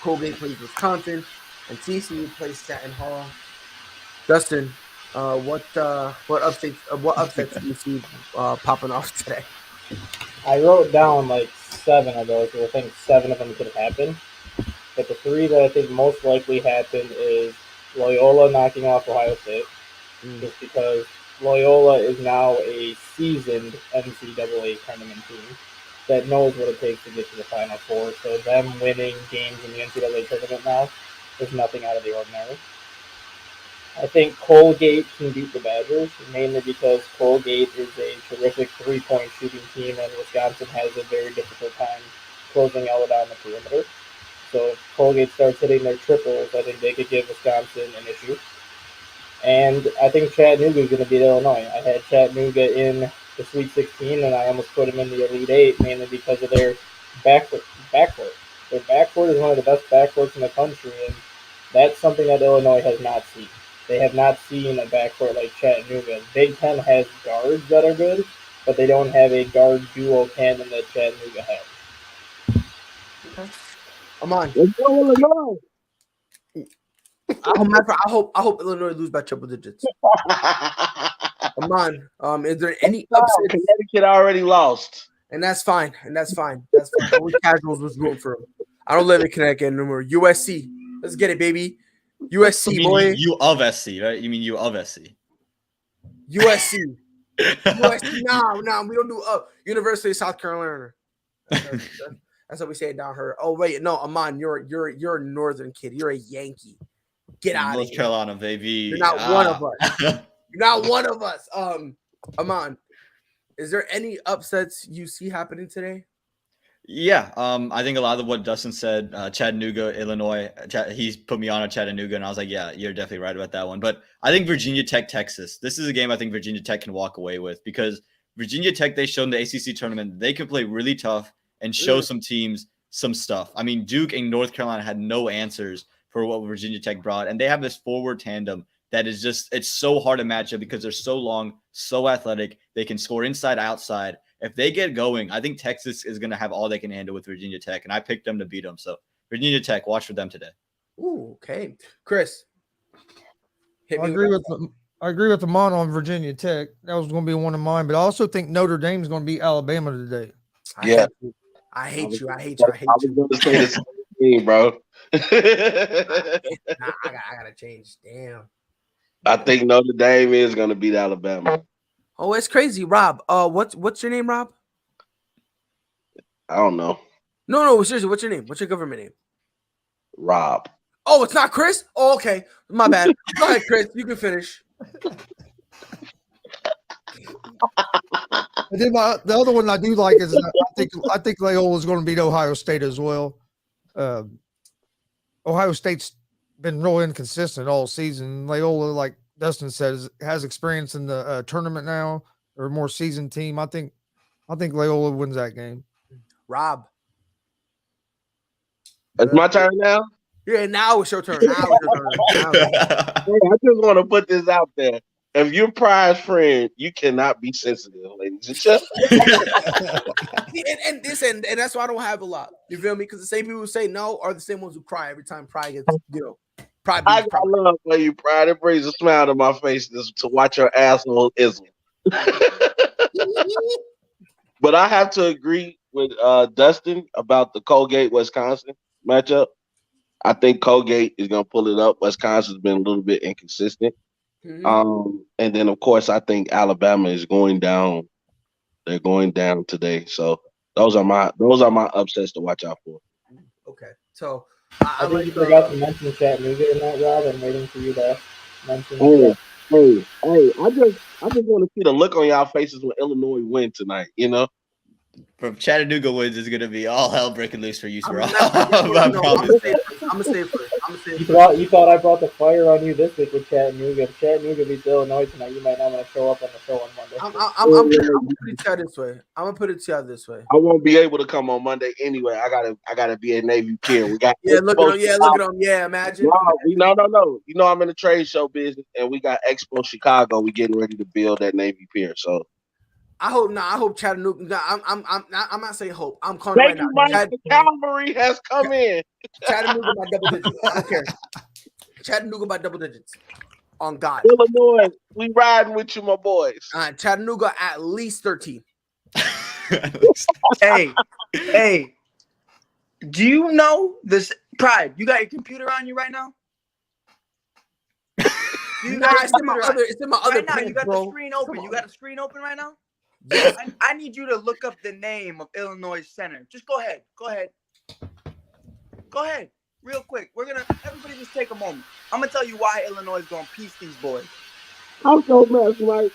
A: Colgate plays Wisconsin, and TCU plays Staten Hall. Justin, what upsets do you see popping off today?
B: I wrote down like 7 of those. I think 7 of them could happen. But the 3 that I think most likely happen is Loyola knocking off Ohio State, just because Loyola is now a seasoned NCAA tournament team that knows what it takes to get to the Final Four. So them winning games in the NCAA tournament now is nothing out of the ordinary. I think Colgate can beat the Badgers, mainly because Colgate is a terrific three-point shooting team, and Wisconsin has a very difficult time closing out on the perimeter. So if Colgate starts hitting their triples, I think they could give Wisconsin an issue. And I think Chattanooga is going to beat Illinois. I had Chattanooga in the Sweet 16, and I almost put them in the Elite 8, mainly because of their backcourt. Their backcourt is one of the best backcourts in the country, and that's something that Illinois has not seen. They have not seen a backcourt like Chattanooga. Big Ten has guards that are good, but they don't have a guard duo tandem that Chattanooga has.
A: Okay. Aman.
E: Let's go Illinois.
A: I hope Illinois lose by triple digits. Aman, is there any upsets?
E: Connecticut already lost.
A: And that's fine. That's fine. Only casuals was rooting for them. I don't live in Connecticut anymore. USC. Let's get it, baby. USC, boy.
C: You of SC, right? You mean you of SC?
A: USC. USC. No, we don't do University of South Carolina. That's what we say down here. Oh wait, no, Aman, you're a northern kid. You're a Yankee. Get out of here.
C: North Carolina, baby.
A: You're not one of us. You're not one of us. Aman, is there any upsets you see happening today?
C: Yeah, I think a lot of what Dustin said, Chattanooga, Illinois, he's put me on a Chattanooga, and I was like, yeah, you're definitely right about that one. But I think Virginia Tech, Texas, this is a game I think Virginia Tech can walk away with, because Virginia Tech, they showed in the ACC tournament, they can play really tough and show some teams some stuff. I mean, Duke and North Carolina had no answers for what Virginia Tech brought, and they have this forward tandem that is just, it's so hard to match up because they're so long, so athletic. They can score inside, outside. If they get going, I think Texas is going to have all they can handle with Virginia Tech, and I picked them to beat them. So Virginia Tech, watch for them today.
A: Ooh, okay. Chris,
D: I agree with the mon on Virginia Tech. That was going to be one of mine, but I also think Notre Dame is going to beat Alabama today.
A: I hate you.
E: I was going to say the same thing, bro.
A: Nah, I gotta change. Damn.
E: I think Notre Dame is going to beat Alabama.
A: Oh, it's crazy, Rob. What's your name, Rob?
E: I don't know.
A: No, seriously, what's your name? What's your government name?
E: Rob.
A: Oh, it's not Chris? Oh, okay. My bad. Go ahead, Chris. You can finish.
D: And then the other one I do like is I think Loyola is going to beat Ohio State as well. Ohio State's been real inconsistent all season. Loyola, like Dustin says, has experience in the tournament now, or a more seasoned team. I think Loyola wins that game.
A: Rob.
E: It's my turn now.
A: Yeah, now it's your turn. Now it's your turn.
E: Hey, I just want to put this out there. If you're Pride's friend, you cannot be sensitive, ladies and gentlemen.
A: and that's why I don't have a lot. You feel me? Because the same people who say no are the same ones who cry every time Pride gets, Pride
E: I
A: beats Pride.
E: got love for you, Pride. It brings a smile to my face to watch your asshole ism. But I have to agree with Dustin about the Colgate Wisconsin matchup. I think Colgate is gonna pull it up. Wisconsin's been a little bit inconsistent. And then of course I think Alabama is going down. They're going down today. So those are my upsets to watch out for.
A: Okay. So
B: I think you forgot to mention Chattanooga in that, Rob. I'm waiting for you to mention
E: Hey, I just want to see the look on y'all faces when Illinois win tonight, you know?
C: From Chattanooga wins is gonna be all hell breaking loose for you,
A: I'm
C: Rob.
A: gonna say it first.
B: You thought I brought the fire on you this week with Chattanooga. If Chattanooga beats Illinois tonight, you might not want to show up on the show on Monday.
A: I'm gonna put it to you this way.
E: I won't be able to come on Monday anyway. I gotta be at Navy Pier. We got
A: look at him. Yeah, imagine.
E: No. You know I'm in the trade show business, and we got Expo Chicago. We getting ready to build at Navy Pier. So
A: I hope Chattanooga. I'm not saying hope. I'm calling
E: thank
A: right
E: you,
A: now.
E: Mike. The cavalry has come in.
A: Chattanooga by double digits. I don't care. Chattanooga by double digits. On God.
E: Illinois, we riding with you, my boys.
A: Chattanooga at least 13.
H: Hey, do you know this? Pride, you got your computer on you right now?
A: It's in my other
H: right now,
A: page,
H: you got
A: bro.
H: the screen open. You got the screen open right now?
A: Yes.
H: I need you to look up the name of Illinois center. Just go ahead. Real quick. Everybody just take a moment. I'm going to tell you why Illinois is going to piece these boys.
E: I'm so messed, Mike.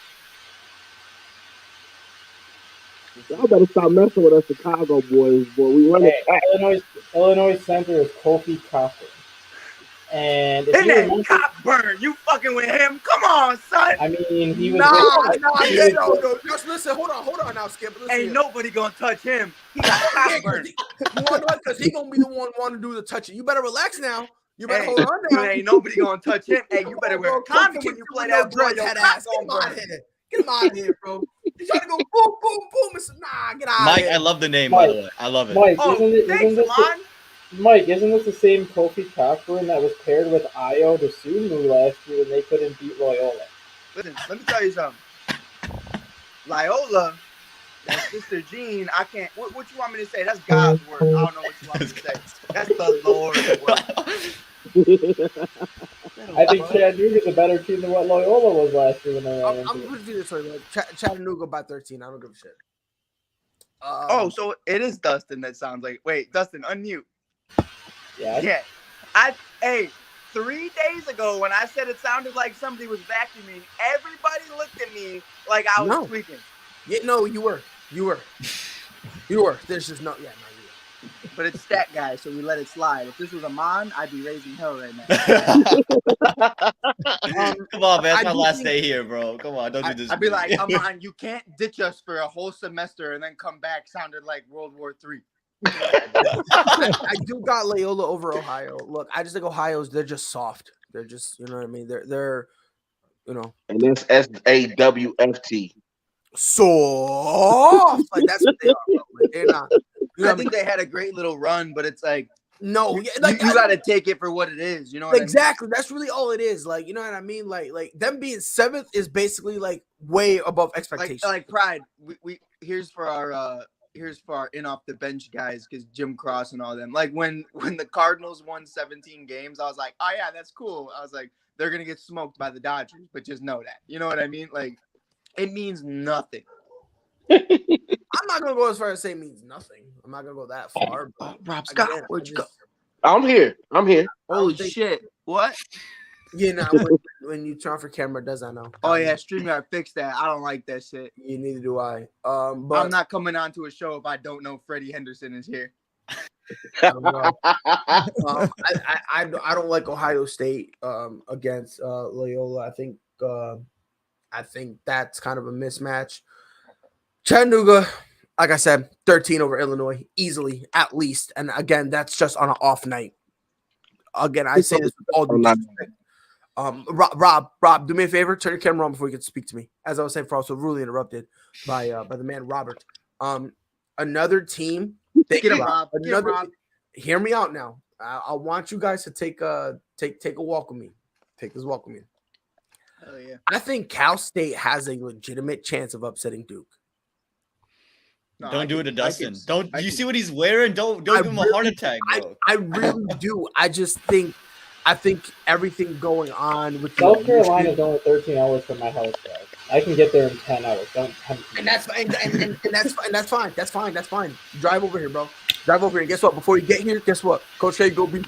E: Y'all better stop messing with us Chicago boys, boy. We run it back.
B: Illinois center is Kofi Cochran. And if
H: His
B: you
H: name
B: remember,
H: Cockburn. You fucking with him? Come on, son.
B: I mean, he was.
A: No. Just listen. Hold on now, Skip.
H: Ain't nobody gonna touch him. He got Cockburn.
A: You want to because he gonna be the one wanting to do the touching. You better relax now. You better hold on now.
H: Ain't nobody gonna touch him. Hey, you better wear a condom when you play that boy. Your
A: ass. Get him out of here. Get him out of here, bro. He's trying to go boom, boom, boom. Nah, get out
C: Mike,
A: of here.
C: I love the name, by the way. I love it.
B: Mike, isn't this the same Kofi Cochran that was paired with Ayo Dosunmu last year and they couldn't beat Loyola?
H: Listen, let me tell you something. Loyola, that's Sister Jean. I can't. What you want me to say? That's God's word. I don't know what you want me to say. That's the Lord's word.
B: I think Chattanooga's a better team than what Loyola was last year when they ran into
A: I'm going to do this way, man. Chattanooga by 13. I don't give a shit.
H: So it is Dustin that sounds like. Wait, Dustin, unmute.
B: Yeah.
H: 3 days ago when I said it sounded like somebody was vacuuming, everybody looked at me like I was tweaking.
A: Yeah, no, you were. There's just no. Yeah, no, you were.
H: But it's stat guy, so we let it slide. If this was a Mon, I'd be raising hell right now.
C: Come on, man. It's my last day here, bro. Come on, don't do this.
H: I'd be like, Amon, you can't ditch us for a whole semester and then come back sounded like World War III.
A: I do got Loyola over Ohio. Look, I just think they're just soft. They're just, you know what I mean? They're you know.
E: And that's SAWFT.
A: Soft. Like that's what they are, bro. Like, they're not.
H: I think they had a great little run, but it's like
A: you
H: got to take it for what it is. You know what
A: exactly.
H: I mean?
A: That's really all it is. Like, you know what I mean? Like them being 7th is basically like way above expectations.
H: Like Pride. We here's for our in off the bench guys because Jim Cross and all them. Like when the Cardinals won 17 games, I was like, oh yeah, that's cool. I was like, they're gonna get smoked by the Dodgers, but just know that. You know what I mean? Like it means nothing.
A: I'm not gonna go as far as say it means nothing. I'm not gonna go that far.
H: Rob Scott, where'd you go?
E: I'm here.
H: Holy shit! What?
A: You know, when you turn off your camera, does I know?
H: Oh yeah, StreamYard fixed that. I don't like that shit.
A: Neither do I. But
H: I'm not coming on to a show if I don't know Freddie Henderson is here.
A: I don't like Ohio State against Loyola. I think that's kind of a mismatch. Chattanooga, Like I said, 13 over Illinois, easily, at least. And again, that's just on an off night. Again, I say this with all due respect. Rob, do me a favor. Turn your camera on before you can speak to me. As I was saying, for also rudely interrupted by the man Robert. Another team.
H: Get him, Rob.
A: Hear me out now. I want you guys to take a walk with me. Take this walk with me.
H: Oh yeah.
A: I think Cal State has a legitimate chance of upsetting Duke.
C: No, don't do it to Dustin. You see what he's wearing? Don't give him a heart attack, bro.
A: I really do. I think everything going on with
B: South Carolina is only 13 hours from my house, guys. I can get there in 10 hours. Don't tempt me.
A: And that's fine. That's fine. Drive over here, bro. Drive over here. And guess what? Before you get here, guess what? Coach K go be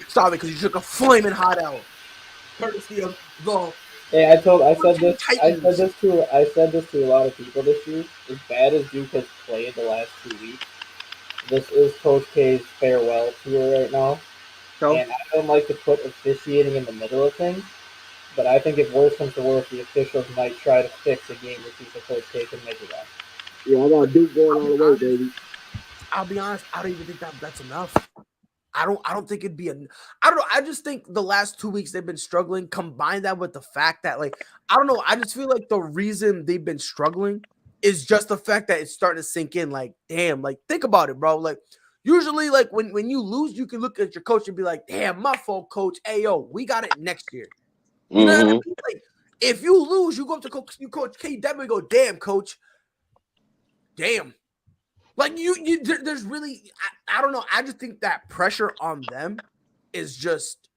A: stop it because you took a flaming hot L. Courtesy of the.
B: Hey, I said this to a lot of people this year. As bad as Duke has played the last 2 weeks, this is Coach K's farewell tour right now. And I don't like to put officiating in the middle of things, but I think if worse comes to worse, the officials might try to fix a game with so Coach K can make it up.
E: Yeah, I got Duke going all the way, baby.
A: I'll be honest. I don't even think that's enough. I don't think it'd be I don't know. I just think the last 2 weeks they've been struggling. Combine that with the fact that, like, I don't know. I just feel like the reason they've been struggling is just the fact that it's starting to sink in. Like, damn, like, think about it, bro. Like, usually, like, when you lose, you can look at your coach and be like, damn, my fault, coach. Hey, yo, we got it next year. You know what I mean? Like, if you lose, you go up to Coach K, you definitely go, damn, coach. Damn. Like, there's really, I don't know. I just think that pressure on them is just,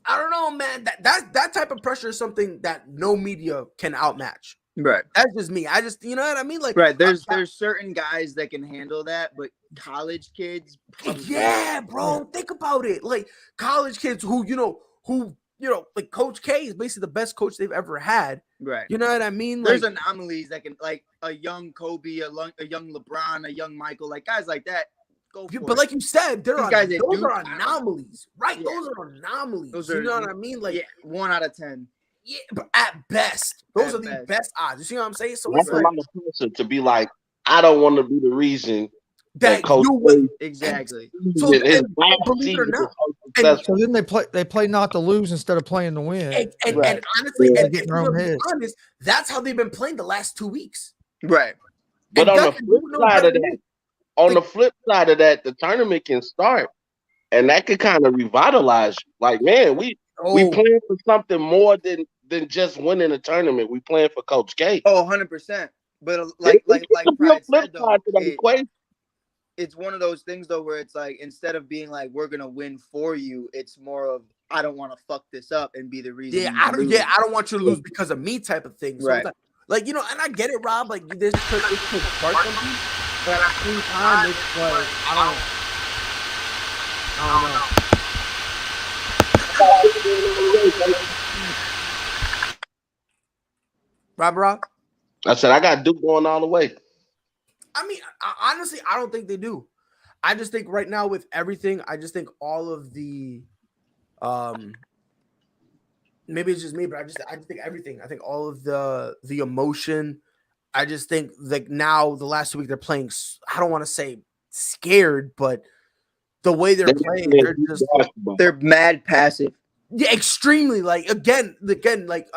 A: I don't know, man. That type of pressure is something that no media can outmatch.
H: Right.
A: That's just me. I just, you know what I mean? Like,
H: right. There's certain guys that can handle that, but college kids.
A: Yeah, bro. Think about it. Like, college kids who, like Coach K is basically the best coach they've ever had.
H: Right.
A: You know what I mean?
H: There's anomalies that can, like a young Kobe, a young LeBron, a young Michael, like guys like that. Go for
A: but
H: it.
A: like you said, those are anomalies, right?
H: Yeah.
A: Those are anomalies.
H: Those
A: You know what I mean? Like,
H: 1 out of 10.
A: Yeah, but at best, those are the best odds. You see what I'm saying? So
E: that's a lot of pressure to be like, I don't want to be the reason that Coach
A: you would
H: exactly.
A: So believe it or not,
D: so then they play not to lose instead of playing to win.
A: And honestly, and to be honest, that's how they've been playing the last 2 weeks.
H: Right.
E: But on the flip side of that, the tournament can start, and that could kind of revitalize you. Like, man, we playing for something more than just winning a tournament. We playing for Coach K.
H: Oh, 100%. But like Pride said, though, it's one of those things though where it's like instead of being like we're gonna win for you, it's more of I don't want to fuck this up and be the reason.
A: I don't want you to lose because of me type of thing. So
H: right.
A: Like, and I get it, Rob. Like this could start something, but at the same time, it's like I don't know. Rob.
E: I said I got Duke going all the way.
A: I mean, honestly, I don't think they do. I just think right now with everything, I just think all of the, maybe it's just me, but I just think everything. I think all of the emotion. I just think like now the last 2 weeks they're playing. I don't want to say scared, but the way they're playing,
H: they're mad passive.
A: Yeah, extremely. Like again, like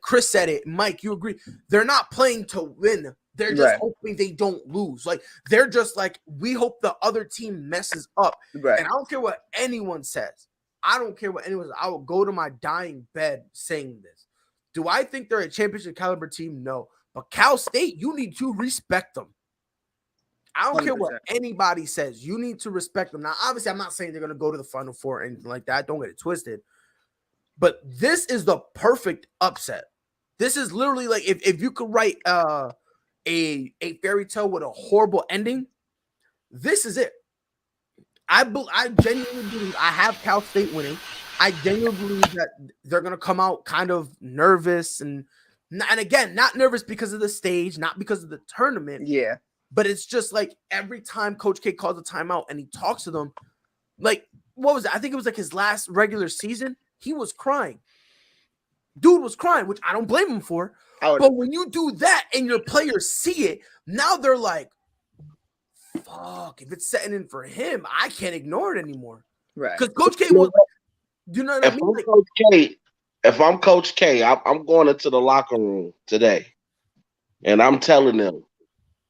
A: Chris said it. Mike, you agree? They're not playing to win. They're just hoping they don't lose. Like they're just like we hope the other team messes up.
H: Right.
A: And I don't care what anyone says. I will go to my dying bed saying this. Do I think they're a championship caliber team? No. But Cal State, you need to respect them. I don't 100%. Care what anybody says. You need to respect them. Now, obviously, I'm not saying they're going to go to the Final Four or anything like that. Don't get it twisted. But this is the perfect upset. This is literally like if you could write a fairy tale with a horrible ending, this is it. I genuinely believe I have Cal State winning. I genuinely believe that they're going to come out kind of nervous and again, not nervous because of the stage, not because of the tournament.
H: Yeah.
A: But it's just like every time Coach K calls a timeout and he talks to them, like, what was it? I think it was like his last regular season. He was crying. Dude was crying, which I don't blame him for.
H: would-
A: But when you do that and your players see it, now they're like, fuck, if it's setting in for him, I can't ignore it anymore.
H: Right.
A: Because Coach K was, you know what I
E: If
A: mean?
E: I'm
A: Like,
E: Coach K, I'm going into the locker room today, and I'm telling them,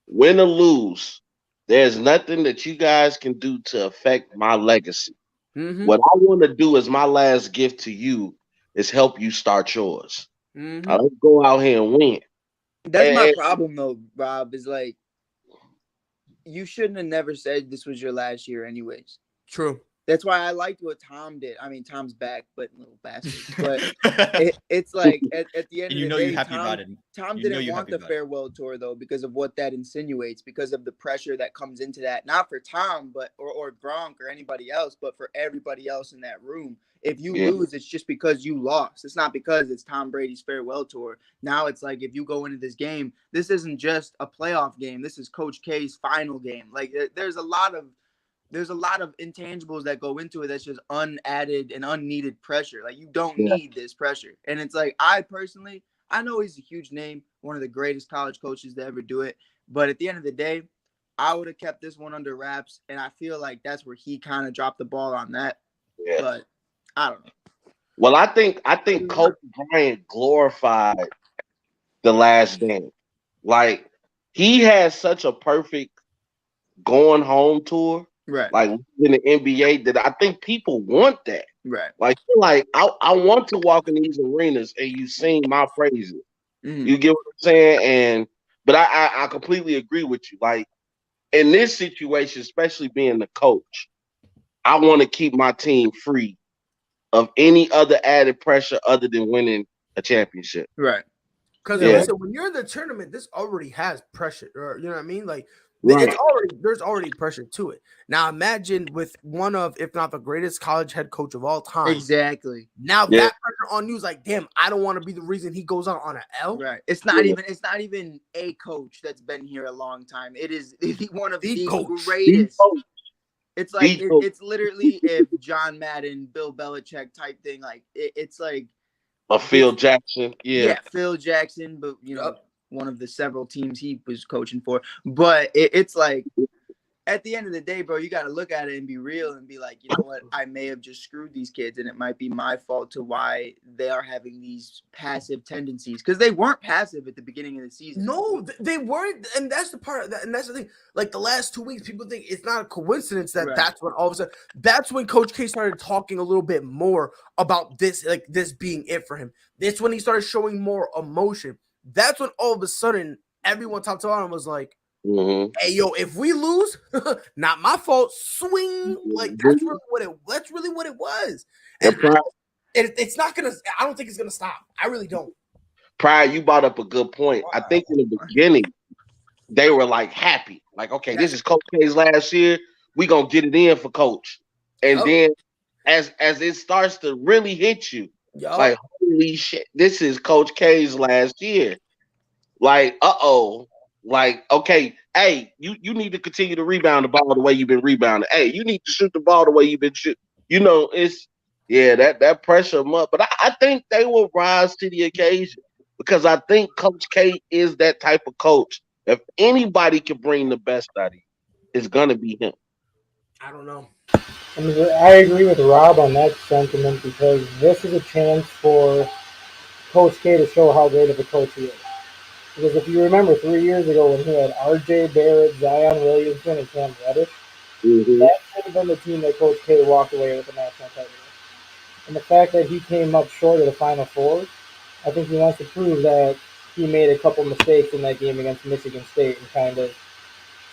E: win or lose, there's nothing that you guys can do to affect my legacy.
A: mhm,
E: What I want to do as my last gift to you is help you start yours.
A: mhm.
E: Let's go out here and win.
H: That's my
E: And-
H: problem though, Rob, is like you shouldn't have never said this was your last year anyways.
A: True.
H: That's why I liked what Tom did. I mean, Tom's back, but little bastard. But it's like at the end
C: And you
H: of
C: know
H: the
C: you're
H: day,
C: happy about it.
H: Tom
C: You know
H: didn't
C: you're
H: want
C: happy
H: the
C: about it.
H: farewell tour though, because of what that insinuates, because of the pressure that comes into that. Not for Tom, but or Gronk or anybody else, but for everybody else in that room. If you
E: Yeah.
H: lose, it's just because you lost. It's not because it's Tom Brady's farewell tour. Now it's like if you go into this game, this isn't just a playoff game. This is Coach K's final game. Like there's a lot of intangibles that go into it that's just unadded and unneeded pressure. Like you don't
E: Yeah.
H: need this pressure. And it's like I know he's a huge name, one of the greatest college coaches to ever do it. But at the end of the day, I would have kept this one under wraps. And I feel like that's where he kind of dropped the ball on that.
E: Yeah.
H: But I don't know.
E: Well, I think Kobe Bryant glorified the last game. Like he had such a perfect going home tour,
H: Right.
E: like in the NBA, that I think people want that.
H: Right.
E: Like I want to walk in these arenas and you sing my praises.
H: Mhm.
E: You get what I'm saying? But I completely agree with you. Like in this situation, especially being the coach, I want to keep my team free of any other added pressure other than winning a championship.
H: Right.
A: Because
E: Yeah.
A: listen, when you're in the tournament, this already has pressure. Or, you know what I mean? Like
E: Right.
A: there's already pressure to it. Now imagine with one of, if not the greatest college head coach of all time.
H: Exactly.
A: Now
E: Yeah.
A: that pressure on you is like, damn, I don't want to be the reason he goes out on an L.
H: Right. It's not
E: Yeah.
H: even a coach that's been here a long time. It is one of
A: The
H: the
A: coach.
H: greatest. It's like
E: The coach.
H: it's literally if John Madden, Bill Belichick type thing. Like it's like
E: Phil Jackson. Yeah.
H: Phil Jackson, but you know,
A: Yup.
H: one of the several teams he was coaching for. But it's like at the end of the day, bro, you got to look at it and be real and be like, you know what? I may have just screwed these kids, and it might be my fault to why they are having these passive tendencies, because they weren't passive at the beginning of the season.
A: No, they weren't, and that's the part. And that's the thing. Like the last 2 weeks, people think it's not a coincidence that
H: Right.
A: that's when all of a sudden, that's when Coach K started talking a little bit more about this, like this being it for him. That's when he started showing more emotion. That's when all of a sudden everyone top to bottom was like,
E: Mhm.
A: "Hey, yo, if we lose, not my fault. Swing." Like that's really what it was.
E: And
A: And it's not gonna. I don't think it's gonna stop. I really don't.
E: Pryor, you brought up a good point. I think in the beginning, they were like happy. Like, okay, this is Coach K's last year. We gonna get it in for Coach. And
A: Yup.
E: then as it starts to really hit you,
A: Yo,
E: like, holy shit, this is Coach K's last year. Like, like, okay, hey, you need to continue to rebound the ball the way you've been rebounding. Hey, you need to shoot the ball the way you've been shooting. You know, that pressure them up. But I think they will rise to the occasion, because I think Coach K is that type of coach. If anybody can bring the best out of you, it's gonna be him.
A: I don't know.
B: I mean, I agree with Rob on that sentiment, because this is a chance for Coach K to show how great of a coach he is. Because if you remember 3 years ago when he had R.J. Barrett, Zion Williamson, and Cam Reddish, that should have been the team that Coach K walked away with the national title. And the fact that he came up short of the Final Four, I think he wants to prove that he made a couple mistakes in that game against Michigan State and kind of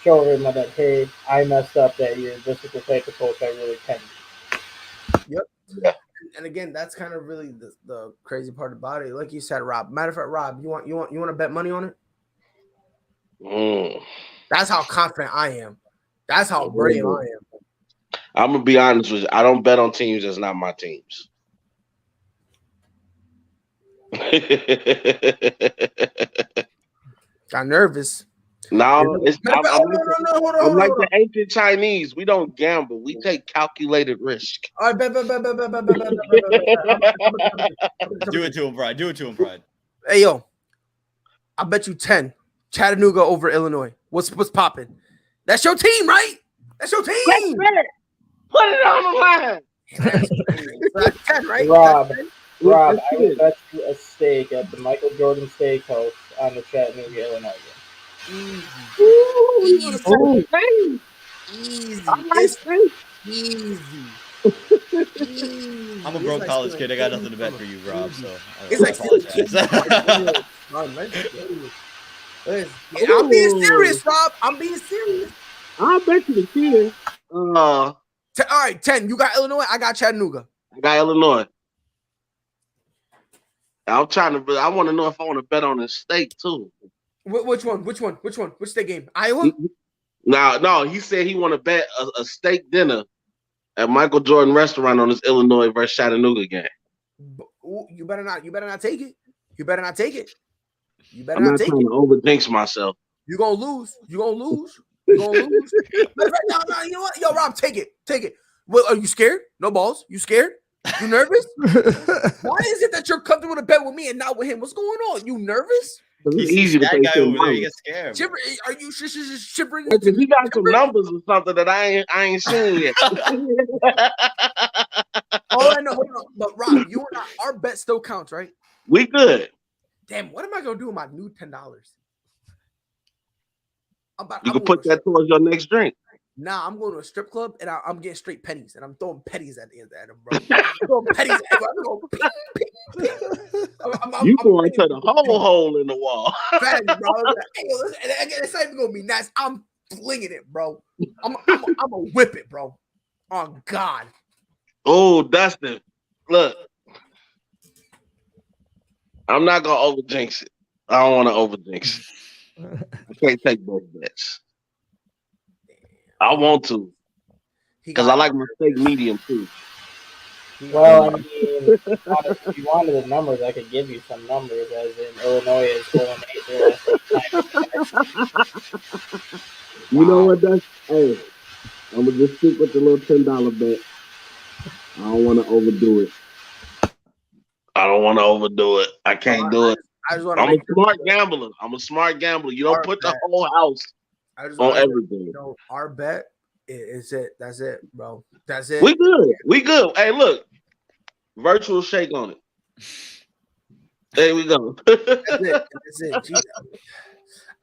B: show him that, hey, I messed up that year. This is the type of coach I really can be.
A: Yep.
E: Yeah.
A: And again, that's kind of really the crazy part about it. Like you said, Rob. Matter of fact, Rob, you want to bet money on it? That's how confident I am. That's how brave I am.
E: I'm gonna be honest with you. I don't bet on teams that's not my teams.
A: Got nervous.
E: No, it's
A: Matter of fact, hold
E: I'm like
A: on.
E: the ancient Chinese. We don't gamble. We take calculated risk.
A: All right, bet.
C: Do it to him, Pride. Do it to him, Pride.
A: Hey, yo, I bet you 10. Chattanooga over Illinois. What's popping? That's your team, right? That's your team.
E: Put it on the line.
A: That's 10, right?
B: Rob,
A: That's 10?
B: Rob, I would bet you a steak at the Michael Jordan Steakhouse on the Chattanooga, Illinois game.
A: Easy. It's easy.
C: I'm a broke college kid. I got nothing to bet for you, Rob. So
A: It's like
C: apologize.
A: I'm being serious, Rob. I'm being serious.
E: I bet you the kid.
A: All right, 10. You got Illinois. I got Chattanooga.
E: I got Illinois. I'm trying to. I want to know if I want to bet on a steak too.
A: Which one? Which state game? Iowa?
E: No. He said he want to bet a steak dinner at Michael Jordan restaurant on this Illinois versus Chattanooga game.
A: You better not take it. You better not take it.
E: I'm not trying to overdinks myself.
A: You're gonna lose. You're gonna lose. No, you know what? Yo, Rob, take it. What, are you scared? No balls. You scared? You nervous? Why is it that you're comfortable to bet with me and not with him? What's going on? You nervous?
E: It's easy to
C: that
E: take
C: guy over there. He gets scared.
A: Are you shivering?
E: He got some numbers or something that I ain't seen yet.
A: All I know, hold on. But Rob, you and our bet still counts, right?
E: We good.
A: Damn, what am I gonna do with my new $10?
E: You can put that towards your next drink.
A: Nah, I'm going to a strip club and I'm getting straight pennies and I'm throwing pennies at the end of them, bro. I'm throwing pennies at them. I'm going ping.
E: You going to the hole in the wall.
A: Bad, bro. Hey, listen, it's not even gonna be nice. I'm flinging it, bro. I'm gonna whip it, bro. Oh God.
E: Oh, Dustin, look. I'm not gonna over jinx it. I don't want to over jinx it. I can't take both bets. I want to, because I like my steak medium too.
B: Well, I mean, if you wanted the numbers, I could give you some numbers, as in Illinois is 4-8 their last 8 times.
E: You know what, Dustin? Hey, I'm gonna just stick with the little $10 bet. I don't want to overdo it. I can't do it. I'm a smart gambler. You don't put the whole house on everything.
A: Our bet is it. That's it, bro. That's it.
E: We good. Hey, look. Virtual shake on it. There we go.
A: That's it. Jeez.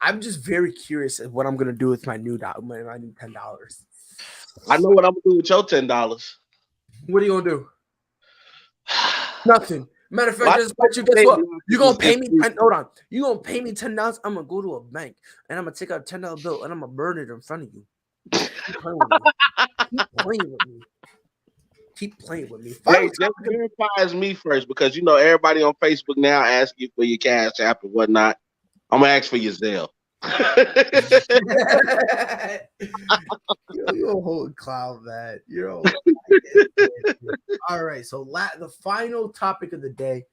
A: I'm just very curious of what I'm gonna do with my new $10.
E: I know what I'm gonna do with your $10.
A: What are you gonna do? Nothing. Matter of fact, just bet you. Guess what? You're gonna pay me. Hold on. You're gonna pay me $10. I'm gonna go to a bank and I'm gonna take out a $10 bill and I'm gonna burn it in front of you. Keep playing with me.
E: Hey, just verifies me first, because you know everybody on Facebook now asks you for your cash app and whatnot. I'm gonna ask for your Zelle.
A: You're a whole clown, man. All right, so the final topic of the day.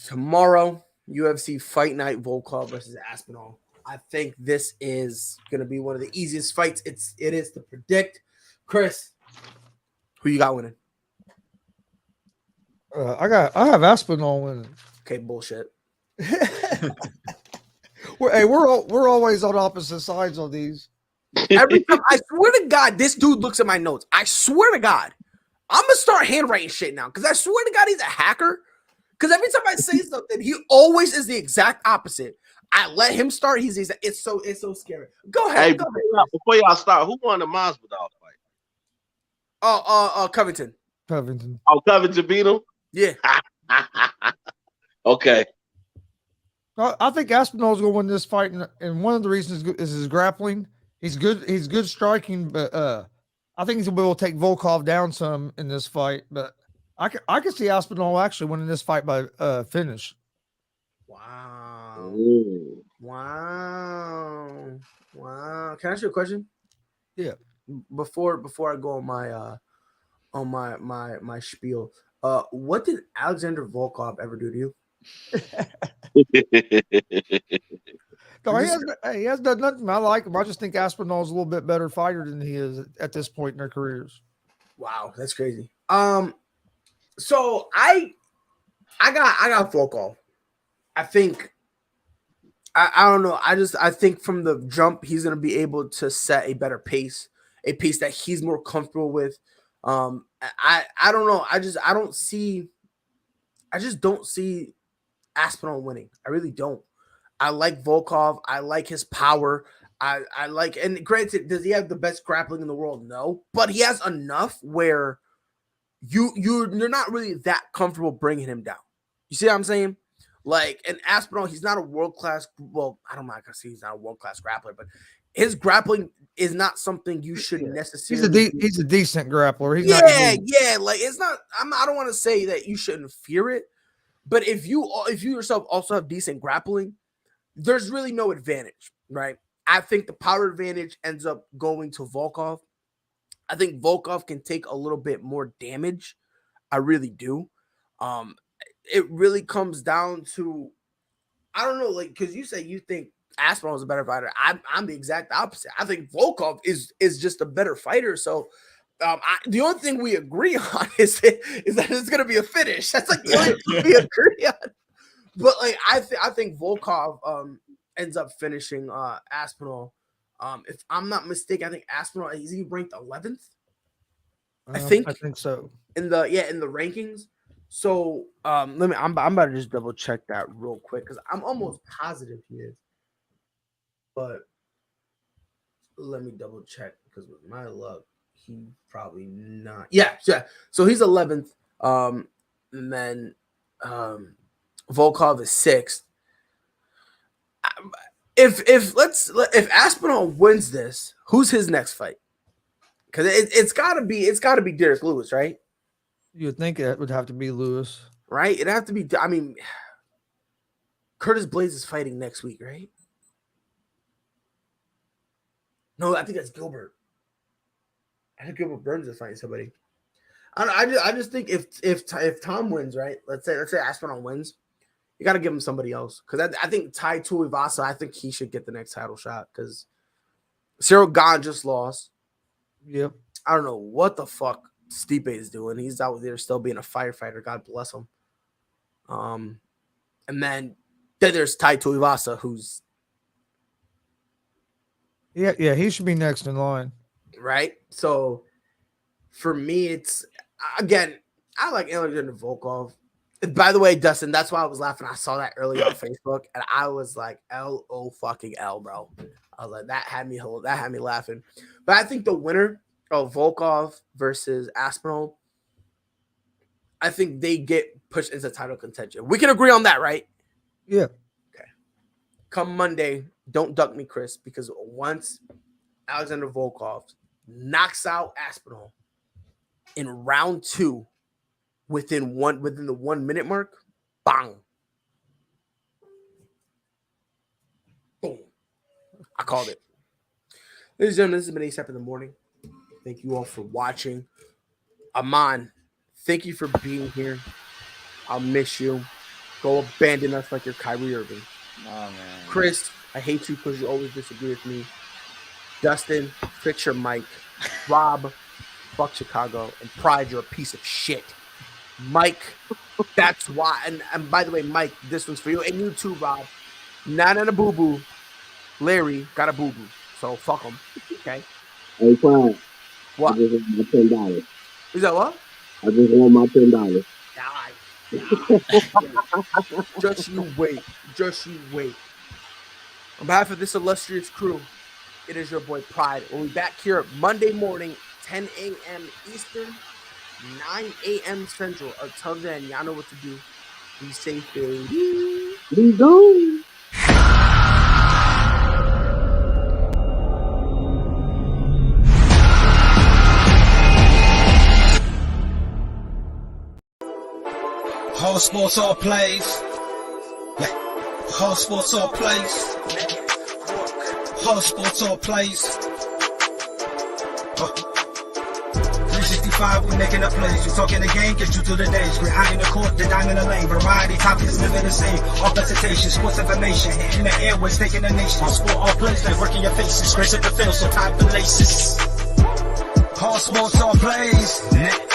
A: Tomorrow, UFC Fight Night, Volkov versus Aspinall. I think this is gonna be one of the easiest fights. It is to predict. Chris, who you got winning?
D: I have Aspinall winning.
A: Okay, bullshit.
D: We're always on opposite sides on these.
A: Every time, I swear to God, this dude looks at my notes. I swear to God, I'm gonna start handwriting shit now, because I swear to God, he's a hacker. Because every time I say something, he always is the exact opposite. I let him start. It's so scary. Go ahead.
E: Hey, before y'all start, who won the Masvidal fight?
A: Covington.
E: Oh, Covington beat him?
A: Yeah.
E: Okay.
D: I think Aspinall's going to win this fight, and one of the reasons is his grappling. He's good striking, but I think he's going to be able to take Volkov down some in this fight. But I can see Aspinall actually winning this fight by finish.
A: Wow.
E: Ooh.
A: Wow. Can I ask you a question?
D: Yeah.
A: Before I go on my spiel, what did Alexander Volkov ever do to you?
D: No, he has done nothing. I like him. I just think Aspinall's a little bit better fighter than he is at this point in their careers.
A: Wow, that's crazy. So I got Volkov. I think I don't know. I think from the jump he's gonna be able to set a better pace, a pace that he's more comfortable with. I don't know. I just don't see Aspinall winning. I really don't. I like Volkov. I like his power. I like, and granted, does he have the best grappling in the world? No, but he has enough where you're not really that comfortable bringing him down. You see what I'm saying? Like, and Aspinall, he's not a world class. Well, I don't mind because he's not a world class grappler, but his grappling is not something you should necessarily.
D: He's a decent grappler. He's
A: not. Like it's not. I don't want to say that you shouldn't fear it, but if you yourself also have decent grappling, there's really no advantage, right? I think the power advantage ends up going to Volkov. I think Volkov can take a little bit more damage. I really do. It really comes down to, I don't know, like, because you say you think Aspinall is a better fighter. I'm the exact opposite. I think Volkov is just a better fighter. So the only thing we agree on is that it's going to be a finish. That's like the only thing we agree on. But like I think Volkov ends up finishing Aspinall. If I'm not mistaken, I think Aspinall is he ranked 11th? I think
D: so.
A: In the rankings. So I'm about to just double check that real quick because I'm almost positive he is. But let me double check because with my luck, he probably not. Yeah. So he's 11th. And then Volkov is 6th. If Aspinall wins this, who's his next fight? Because it's gotta be Derek Lewis, right?
D: You would think it would have to be Lewis,
A: right? It'd have to be. I mean, Curtis Blades is fighting next week, right? No, I think that's Gilbert. I think Gilbert Burns is fighting somebody. I just think if Tom wins, right? Let's say Aspinall wins, you got to give him somebody else because I think Tai Tuivasa, I think he should get the next title shot because Cyril Gane just lost.
D: Yep.
A: I don't know what the fuck Stipe is doing. He's out there still being a firefighter. God bless him. And then there's Tai Tuivasa, who's
D: he should be next in line,
A: right? So for me, it's again, I like Alexander Volkov. And by the way, Dustin, that's why I was laughing. I saw that earlier on Facebook, and I was like, LOL, bro. I was like, that had me laughing. But I think the winner of Volkov versus Aspinall, I think they get pushed into title contention. We can agree on that, right?
D: Yeah.
A: Okay. Come Monday, don't duck me, Chris, because once Alexander Volkov knocks out Aspinall in round 2 within the 1 minute mark, bang. Boom. I called it. Ladies and gentlemen, this has been ASAP in the morning. Thank you all for watching. Aman, thank you for being here. I'll miss you. Go abandon us like you're Kyrie Irving.
C: Oh, man.
A: Chris, I hate you because you always disagree with me. Dustin, fix your mic. Rob, fuck Chicago. And Pride, you're a piece of shit. Mike, that's why. And by the way, Mike, this one's for you. And you too, Rob. Not in a boo-boo. Larry got a boo-boo. So fuck him. Okay?
E: Hey, Pride.
A: What?
E: I just want my $10.
A: Is that what?
E: I just want my $10.
A: Just you wait. Just you wait. On behalf of this illustrious crew, it is your boy Pride. We'll be back here Monday morning, 10 a.m. Eastern, 9 a.m. Central. Until then, y'all know what to do. Be safe, baby.
E: We go.
G: Whole sports all plays. Yeah. Whole sports all plays. Whole sports all plays. 365, we making a plays. We talking the game, get you through the days. We're high in the court, the dime in the lane. Variety, topics, living the same. All presentation, sports information. Hitting the airways, taking the nation. Sport, all plays, like working your faces. Grace at the field, so tie the laces. All sports, all plays.